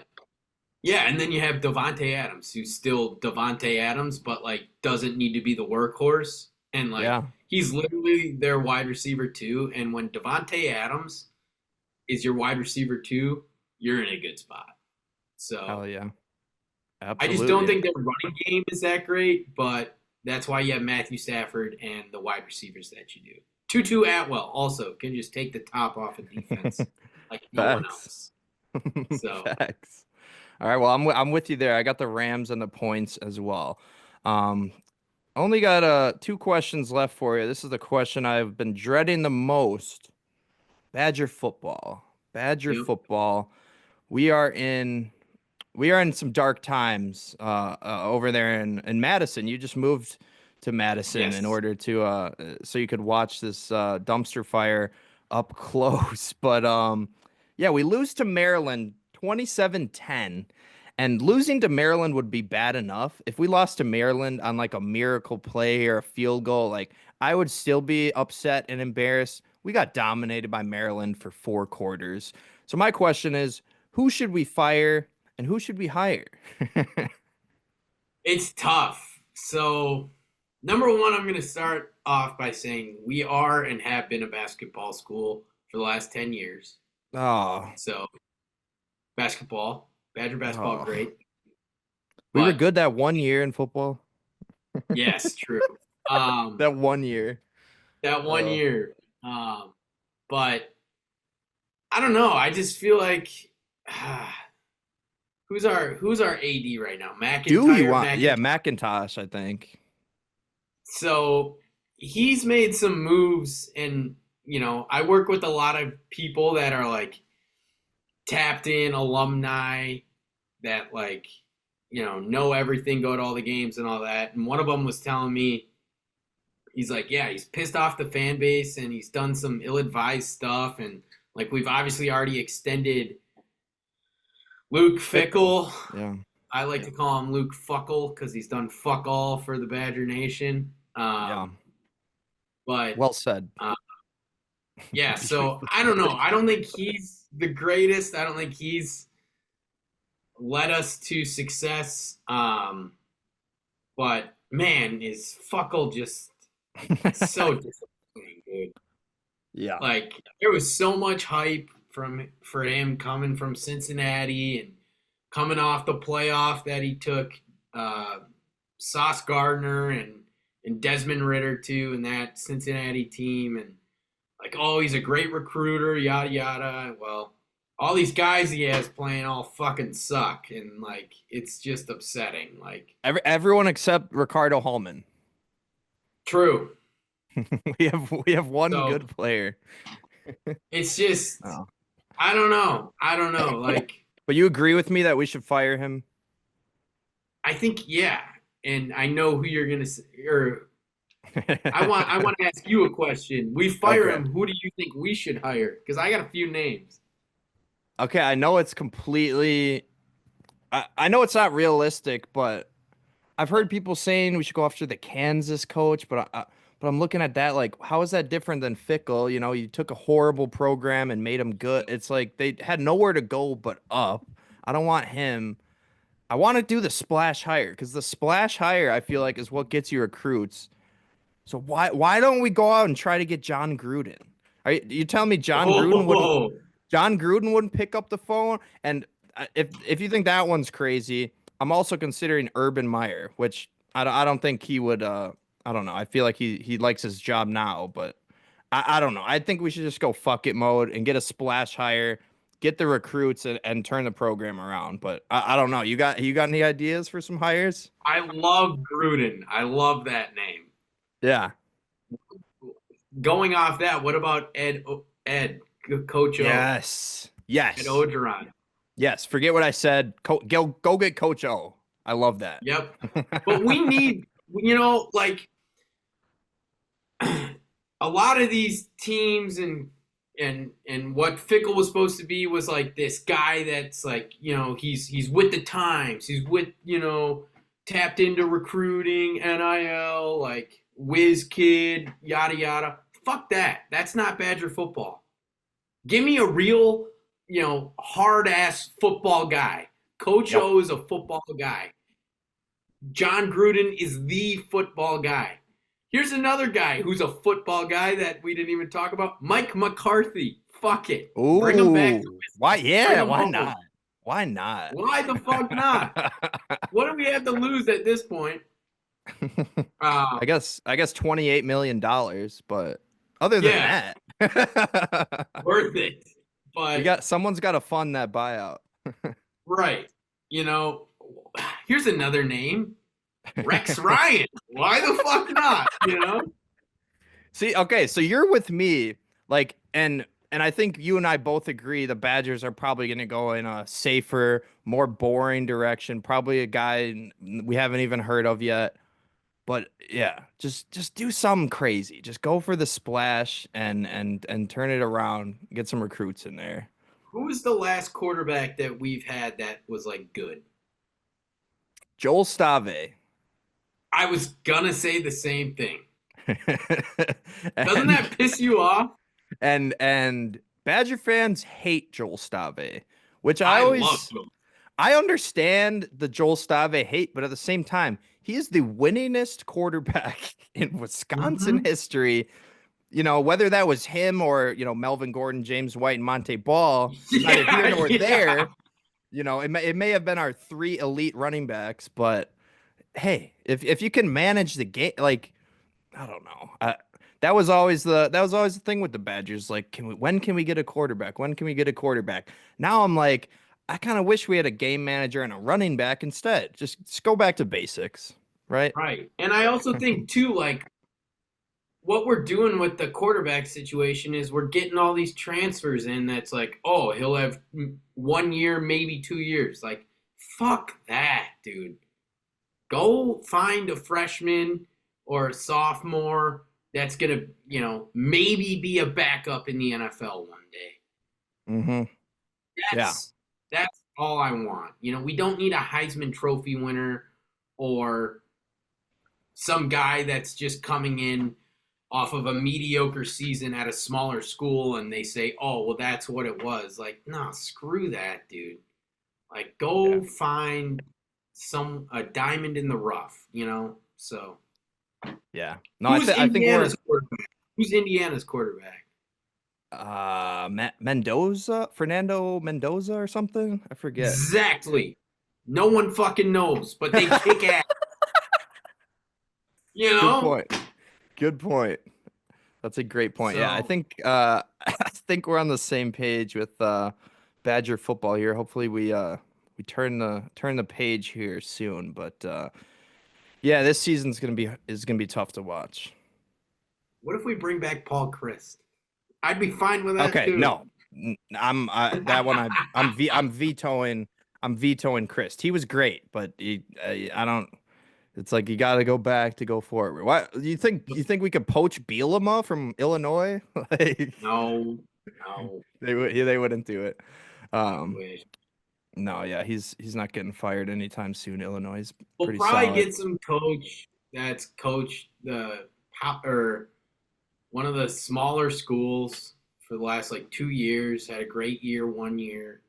yeah, and then you have Devonte Adams, who's still Devonte Adams, but like doesn't need to be the workhorse, and like Yeah. he's literally their wide receiver too. And when Devonte Adams is your wide receiver too, you're in a good spot. Hell So yeah. I just don't Absolutely. think their running game is that great, but that's why you have Matthew Stafford and the wide receivers that you do. Tutu Atwell also can just take the top off of defense like no one Facts. else. So Facts. All right. Well, I'm with you there. I got the Rams and the points as well. Um, only got two questions left for you. This is the question I've been dreading the most. Badger football. Badger yep. football. We are in some dark times over there in Madison. You just moved to Madison in Yes. order to so you could watch this dumpster fire up close. But yeah, we lose to Maryland 27-10. And losing to Maryland would be bad enough. If we lost to Maryland on like a miracle play or a field goal, like I would still be upset and embarrassed. We got dominated by Maryland for 4 quarters. So my question is, who should we fire and who should we hire? It's tough. So, number one, I'm going to start off by saying we are and have been a basketball school for the last 10 years. Oh, So, basketball, Badger basketball, oh. great. We were But good that one year in football. yes, true. Um, That one year. that one Uh, year. But I don't know. I just feel like who's our AD right now? do you McIntyre. want? Yeah, McIntyre. McIntosh, I think. So he's made some moves, and I work with a lot of people that are like tapped in alumni that like know everything, go to all the games and all that. And one of them was telling me, he's like, yeah, he's pissed off the fan base and he's done some ill-advised stuff. And like, we've obviously already extended Luke Fickle. Yeah. I like to call him Luke Fuckle because he's done fuck all for the Badger Nation. Yeah. But Well said. yeah, so I don't know. I don't think he's the greatest. I don't think he's led us to success. But man, is Fuckle just so disappointing, dude. Yeah. Like, there was so much hype for him coming from Cincinnati and coming off the playoff that he took Sauce Gardner and Desmond Ritter too, and that Cincinnati team, and like, oh, he's a great recruiter, yada yada. Well, all these guys he has playing all fucking suck, and like, it's just upsetting. Like, Everyone except Ricardo Hallman. True. we have one So- good player. It's just, Oh. I don't know. Like, But you agree with me that we should fire him? I think, yeah. And I know who you're gonna say, or I want to ask you a question. We fire Okay. him. Who do you think we should hire? Because I got a few names. Okay, I know it's completely. I know it's not realistic, but I've heard people saying we should go after the Kansas coach. But I'm looking at that like, how is that different than Fickle? You know, you took a horrible program and made them good. It's like they had nowhere to go but up. I don't want him. I want to do the splash hire because the splash hire I feel like is what gets you recruits. So why don't we go out and try to get John Gruden? You telling me John Gruden wouldn't pick up the phone? And if you think that one's crazy, I'm also considering Urban Meyer, which I don't think he would. I don't know. I feel like he likes his job now, but I don't know. I think we should just go fuck it mode and get a splash hire, get the recruits and turn the program around. But I don't know. You got any ideas for some hires? I love Gruden. I love that name. Yeah. Going off that, what about Ed, Coach O? Yes. Ed Ogeron. Yes. Forget what I said. Go get Coach O. I love that. Yep. But we need, like, a lot of these teams and what Fickle was supposed to be was like this guy that's like, he's with the times. He's with, tapped into recruiting, NIL, like whiz kid, yada yada. Fuck that. That's not Badger football. Give me a real, hard ass football guy. Coach O is a football guy. John Gruden is the football guy. Here's another guy who's a football guy that we didn't even talk about. Mike McCarthy. Fuck it. Ooh. Bring him back. Why? Yeah. Why home. not? Why not? Why the fuck not? What do we have to lose at this point? I guess $28 million, but other than that, worth it. But someone's got to fund that buyout. Right. Here's another name. Rex Ryan. Why the fuck not? See, okay, so you're with me, like, and I think you and I both agree the Badgers are probably going to go in a safer, more boring direction. Probably a guy we haven't even heard of yet. But yeah, just do something crazy. Just go for the splash and turn it around. Get some recruits in there. Who was the last quarterback that we've had that was like good? Joel Stave. I was gonna say the same thing. Doesn't that piss you off? And Badger fans hate Joel Stave, which I always love Joel. I understand the Joel Stave hate, but at the same time, he is the winningest quarterback in Wisconsin history. Whether that was him or, Melvin Gordon, James White, and Monte Ball, neither here nor there. It may have been our three elite running backs, but hey, if you can manage the game, like, I don't know. That was always the thing with the Badgers. Like, when can we get a quarterback? When can we get a quarterback? Now I'm like, I kind of wish we had a game manager and a running back instead. Just go back to basics, right? Right. And I also think too, like, what we're doing with the quarterback situation is we're getting all these transfers in that's like, oh, he'll have 1 year, maybe 2 years. Like, Fuck that, dude. Go find a freshman or a sophomore that's gonna, maybe be a backup in the NFL one day. Mm-hmm. Yeah. That's all I want. We don't need a Heisman Trophy winner or some guy that's just coming in off of a mediocre season at a smaller school and they say, "Oh, well, that's what it was." Like, no, screw that, dude. Like, go find a diamond in the rough, So, Yeah. No, I think we're quarterback? Who's Indiana's quarterback? Mendoza, Fernando Mendoza or something. I forget. Exactly. No one fucking knows, but they kick ass. Good point. Good point. That's a great point. Yeah, I So, think I think we're on the same page with Badger football here. Hopefully we turn the page here soon. But yeah, this season's gonna be tough to watch. what if we bring back Paul Christ? I'd be fine with that Okay, too. no, I'm that one. I'm vetoing. I'm vetoing Chris. He was great, but I don't. It's like you got to go back to go forward. Why you think we could poach Bielema from Illinois? Like, No. they wouldn't do it. I Um, wish. no, yeah, he's not getting fired anytime soon. Illinois is We'll pretty probably solid. get some coach that's coached or one of the smaller schools for the last like 2 years. Had a great year 1 year.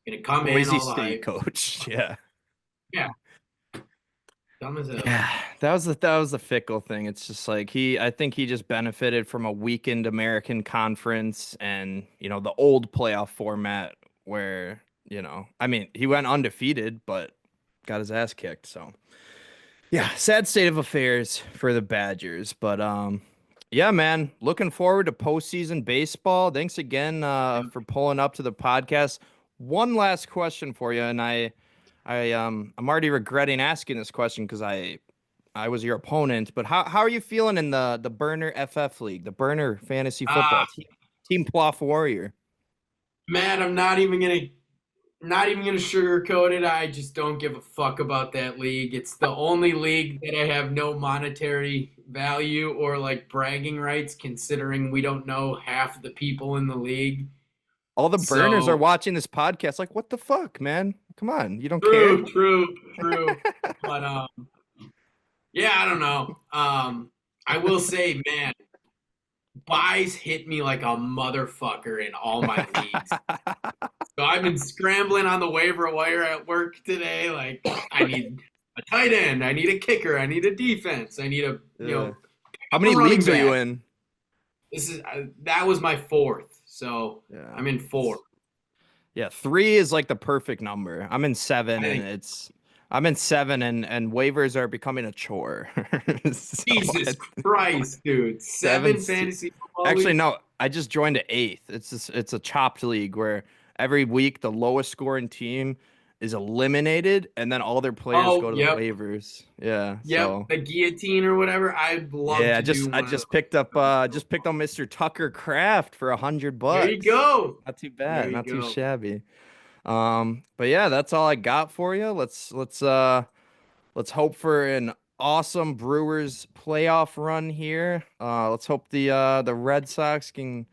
Gonna come in Boise all the State hype. coach. Yeah. Yeah, dumb as hell. Yeah, that was the Fickle thing. It's just like I think he just benefited from a weakened American Conference and the old playoff format where I mean he went undefeated but got his ass kicked. So yeah, sad state of affairs for the Badgers. But yeah, man, looking forward to postseason baseball. Thanks again for pulling up to the podcast. One last question for you, and I'm already regretting asking this question because I was your opponent, but how are you feeling in the Burner FF League, the Burner Fantasy Football team Ploff Warrior? Man, I'm not even gonna sugarcoat it. I just don't give a fuck about that league. It's the only league that I have no monetary value or like bragging rights, considering we don't know half the people in the league. All the Burners are So watching this podcast like, what the fuck, man? Come on, you don't care? true. But yeah, I don't know. I will say, man, buys hit me like a motherfucker in all my leagues. So I've been scrambling on the waiver wire at work today. Like, I need a tight end, I need a kicker, I need a defense, I need a How many running leagues are you back. in? That was my fourth, so Yeah. I'm in four. Yeah, 3 is like the perfect number. I'm in 7 I'm in 7 and waivers are becoming a chore. So Jesus Christ, dude! Seven fantasy football Actually, leagues? no, I just joined an 8th. It's a chopped league where every week the lowest scoring team is eliminated and then all their players go to the waivers. Yeah. So The guillotine or whatever. I'd love to do I one of just picked up Mr. Tucker Craft for $100. There you go. Not too There bad, you not too go. shabby. But yeah, that's all I got for you. Let's hope for an awesome Brewers playoff run here. Let's hope the Red Sox can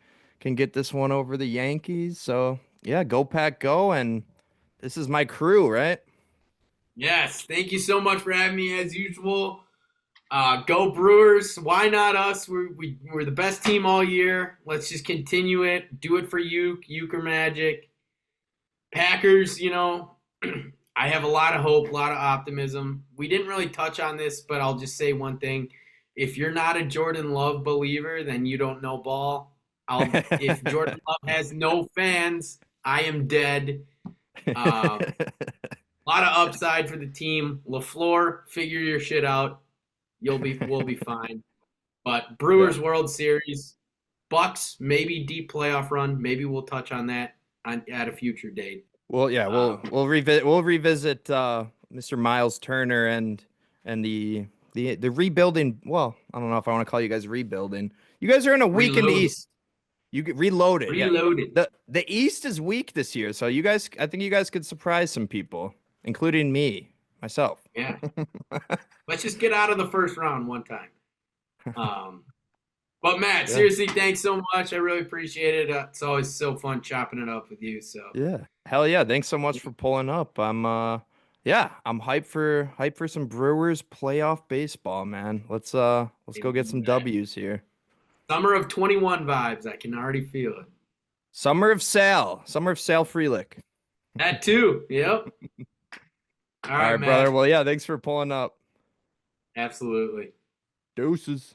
get this one over the Yankees. So yeah, go Pack go, and this is my crew, right? Yes. Thank you so much for having me as usual. Go Brewers. Why not us? We're the best team all year. Let's just continue it. Do it for Euchre Magic. Packers, I have a lot of hope, a lot of optimism. We didn't really touch on this, but I'll just say one thing. If you're not a Jordan Love believer, then you don't know ball. If Jordan Love has no fans, I am dead. A lot of upside for the team. LaFleur, figure your shit out. We'll be fine. But Brewers World Series, Bucks, maybe deep playoff run. Maybe we'll touch on that at a future date. Well, yeah, we'll revisit Mr. Miles Turner and the rebuilding. Well, I don't know if I want to call you guys rebuilding. You guys are in a weak in the East. You get reloaded. Yeah. The East is weak this year, so I think you guys could surprise some people. including myself. Yeah. Let's just get out of the first round one time. But Matt, seriously, thanks so much. I really appreciate it. It's always so fun chopping it up with you. So yeah, hell yeah! Thanks so much for pulling up. I'm hyped for some Brewers playoff baseball, man. Let's go get some W's here. Summer of 21 vibes. I can already feel it. Summer of Sal Frelick. That too. Yep. All right, brother. Well, yeah, thanks for pulling up. Absolutely. Deuces.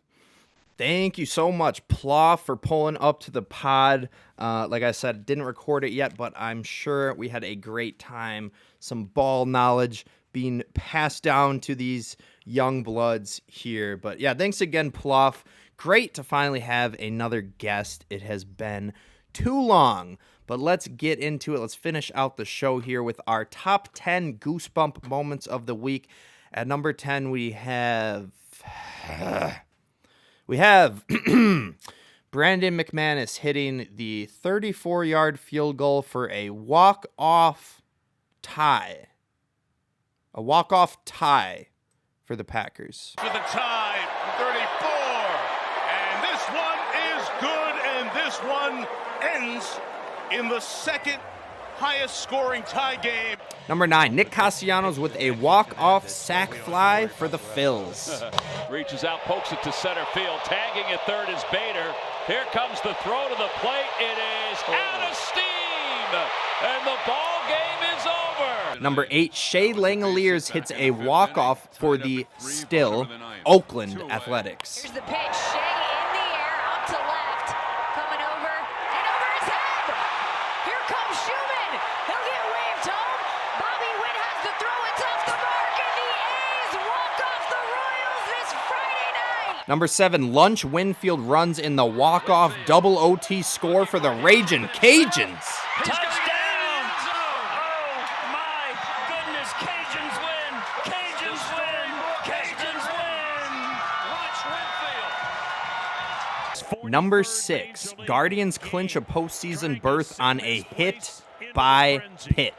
Thank you so much, Ploff, for pulling up to the pod. Like I said, didn't record it yet, but I'm sure we had a great time. Some ball knowledge being passed down to these young bloods here. But yeah, thanks again, Ploff. Great to finally have another guest. It has been too long, but let's get into it. Let's finish out the show here with our top 10 Goosebump moments of the week. At number 10, we have Brandon McManus hitting the 34-yard field goal for a walk-off tie. A walk-off tie for the Packers. For the tie, 34. And this one is good, and this one ends in the second highest scoring tie game. Number 9, Nick Castellanos with a walk-off sack fly for the Phils. Reaches out, pokes it to center field. Tagging at third is Bader. Here comes the throw to the plate. It is out of steam, and the ball game is over. Number 8, Shea Langoliers hits a walk-off for the still Oakland Athletics. Here's the pitch. Shea in the air, up to left, coming over, and over his head. Here comes Schumann. He'll get waved home. Bobby Witt has the throw. It's off the mark, and the A's walk off the Royals this Friday night. Number 7, Lunch Winfield runs in the walk-off double OT score for the Ragin' Cajuns. Touchdown! Oh, my goodness. Cajuns win. Cajuns win. Cajuns win. Lunch Winfield. Number 6, Guardians clinch a postseason berth on a hit by pitch. He got hit.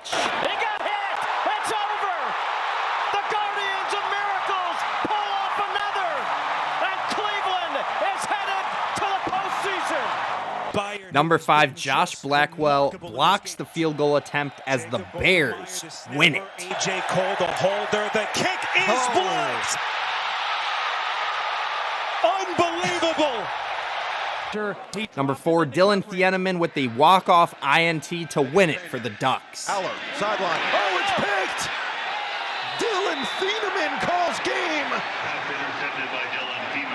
It's over. The Guardians of Miracles pull off another. And Cleveland is headed to the postseason. Number 5, Josh Blackwell blocks the field goal attempt as the Bears win it. A.J. Cole, the holder. The kick is blocked. Unbelievable. Number 4, Dylan Thieneman with the walk-off INT to win it for the Ducks. Aller, sideline. Oh, it's picked! Dylan Thieneman calls game.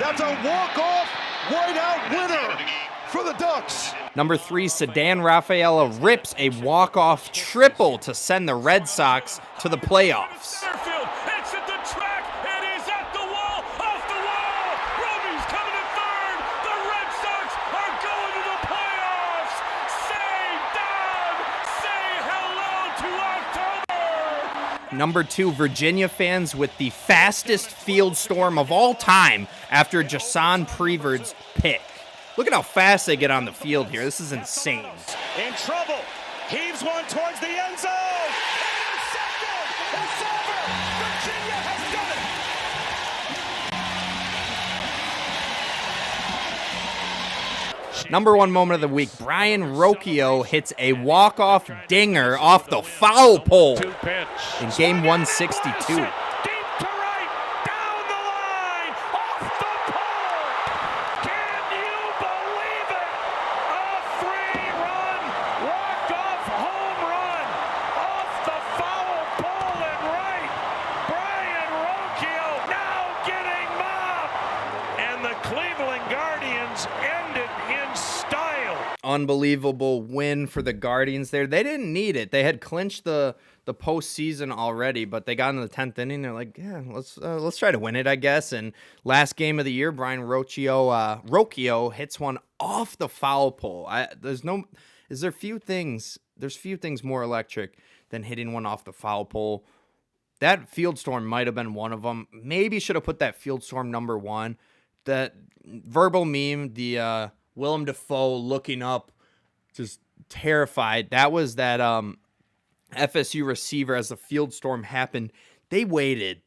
That's a walk-off whiteout winner for the Ducks. Number 3, Sedan Rafaela rips a walk-off triple to send the Red Sox to the playoffs. Fairfield, it's at the track. It is at the wall. Off the wall. Roby's coming to third. The Red Sox are going to the playoffs. Say down. Say hello to October. Number 2, Virginia fans with the fastest field storm of all time after Jason Prevert's pick. Look at how fast they get on the field here. This is insane. In trouble. Heaves one towards the end zone. Intercepted. It's over. Virginia has done it. Number 1 moment of the week, Brian Rocchio hits a walk-off dinger off the foul pole in game 162. Deep to right. Down the line. Off the pole. Can you believe it? A three-run walk-off home run off the foul pole and right. Brian Rocchio now getting mobbed. And the Cleveland Guardians end it in style. Unbelievable win for the Guardians there. They didn't need it. They had clinched the postseason already, but they got in the 10th inning. They're like, yeah, let's try to win it, I guess. And last game of the year, Brian Rocchio hits one off the foul pole. There's few things more electric than hitting one off the foul pole. That field storm might have been one of them. Maybe should have put that field storm number 1. That verbal meme, the Willem Dafoe looking up, just terrified. That was that FSU receiver as the field storm happened. They waited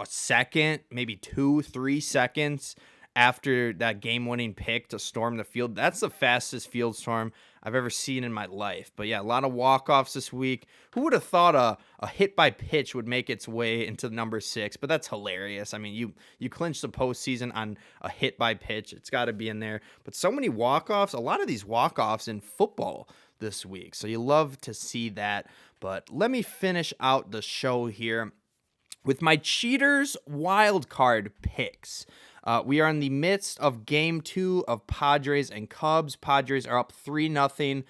a second, maybe 2-3 seconds after that game-winning pick to storm the field. That's the fastest field storm I've ever seen in my life. But yeah, a lot of walk-offs this week. Who would have thought a hit by pitch would make its way into number 6? But that's hilarious. I mean, you clinch the postseason on a hit by pitch. It's got to be in there. But so many walk-offs, a lot of these walk-offs in football this week. So you love to see that. But let me finish out the show here with my Cheaters wild card picks. We are in the midst of Game 2 of Padres and Cubs. Padres are up 3-0.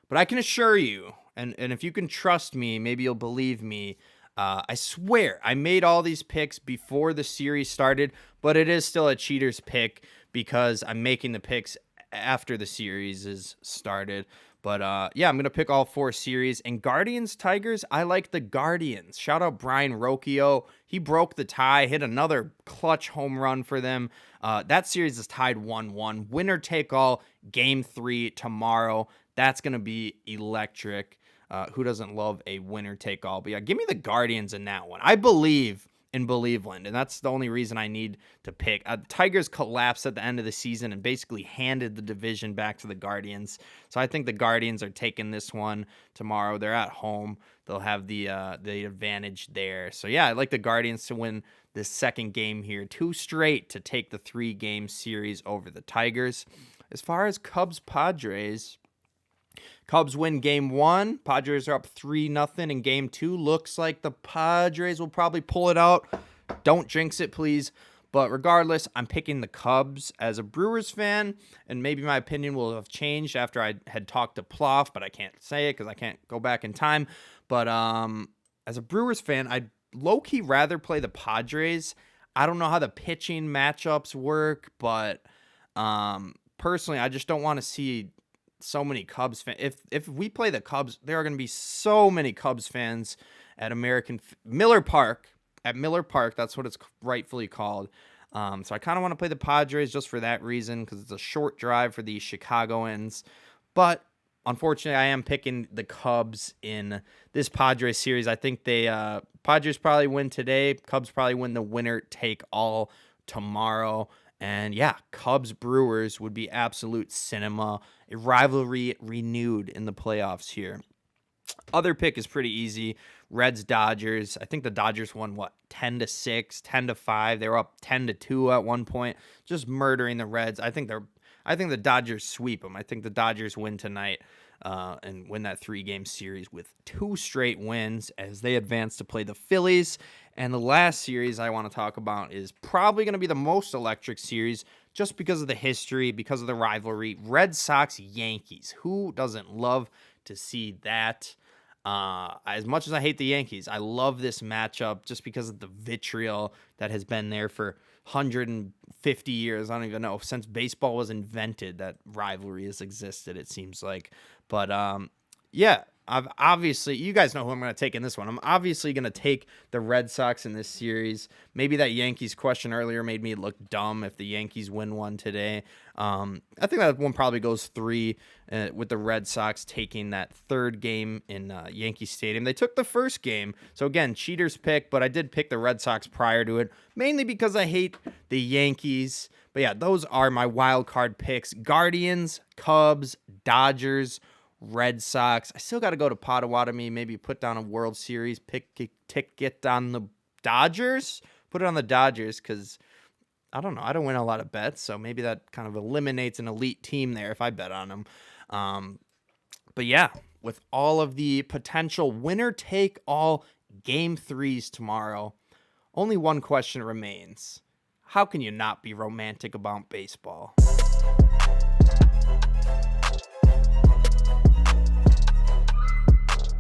But I can assure you, and if you can trust me, maybe you'll believe me, I swear I made all these picks before the series started, but it is still a Cheaters pick because I'm making the picks after the series is started. But yeah, I'm going to pick all 4 series. And Guardians, Tigers, I like the Guardians. Shout out Brian Rocchio. He broke the tie, hit another clutch home run for them. That series is tied 1-1. Winner take all, Game 3 tomorrow. That's going to be electric. Who doesn't love a winner take all? But yeah, give me the Guardians in that one. I believe in Believeland, and that's the only reason I need to pick. Tigers collapsed at the end of the season and basically handed the division back to the Guardians. So I think the Guardians are taking this one tomorrow. They're at home. They'll have the advantage there. So yeah, I like the Guardians to win this second game here. 2 straight to take the 3-game series over the Tigers. As far as Cubs-Padres, Cubs win Game 1. Padres are up 3-0 in Game 2. Looks like the Padres will probably pull it out. Don't jinx it, please. But regardless, I'm picking the Cubs as a Brewers fan, and maybe my opinion will have changed after I had talked to Ploff, but I can't say it because I can't go back in time. But as a Brewers fan, I'd low-key rather play the Padres. I don't know how the pitching matchups work, but personally, I just don't want to see so many Cubs fans. If we play the Cubs, there are going to be so many Cubs fans at Miller Park. At Miller Park, that's what it's rightfully called. So I kind of want to play the Padres just for that reason, because it's a short drive for the Chicagoans. But unfortunately, I am picking the Cubs in this Padres series. I think Padres probably win today. Cubs probably win the winner take all tomorrow. And yeah, Cubs-Brewers would be absolute cinema. A rivalry renewed in the playoffs here. Other pick is pretty easy. Reds-Dodgers. I think the Dodgers won, 10-6, 10-5. They were up 10-2 at one point, just murdering the Reds. I think the Dodgers sweep them. I think the Dodgers win tonight and win that 3-game series with 2 straight wins as they advance to play the Phillies. And the last series I want to talk about is probably going to be the most electric series just because of the history, because of the rivalry. Red Sox-Yankees. Who doesn't love to see that? As much as I hate the Yankees, I love this matchup just because of the vitriol that has been there for 150 years. I don't even know. Since baseball was invented, that rivalry has existed, it seems like. But yeah, you guys know who I'm going to take in this one. I'm obviously going to take the Red Sox in this series. Maybe that Yankees question earlier made me look dumb if the Yankees win one today. I think that one probably goes 3 with the Red Sox taking that 3rd game in Yankee Stadium. They took the 1st game. So again, cheaters pick, but I did pick the Red Sox prior to it, mainly because I hate the Yankees. But yeah, those are my wild card picks. Guardians, Cubs, Dodgers, Red Sox. I still got to go to Potawatomi, maybe put down a World Series ticket on the Dodgers. Put it on the Dodgers because, I don't know, I don't win a lot of bets, so maybe that kind of eliminates an elite team there if I bet on them. But yeah, with all of the potential winner-take-all Game 3s tomorrow, only one question remains. How can you not be romantic about baseball?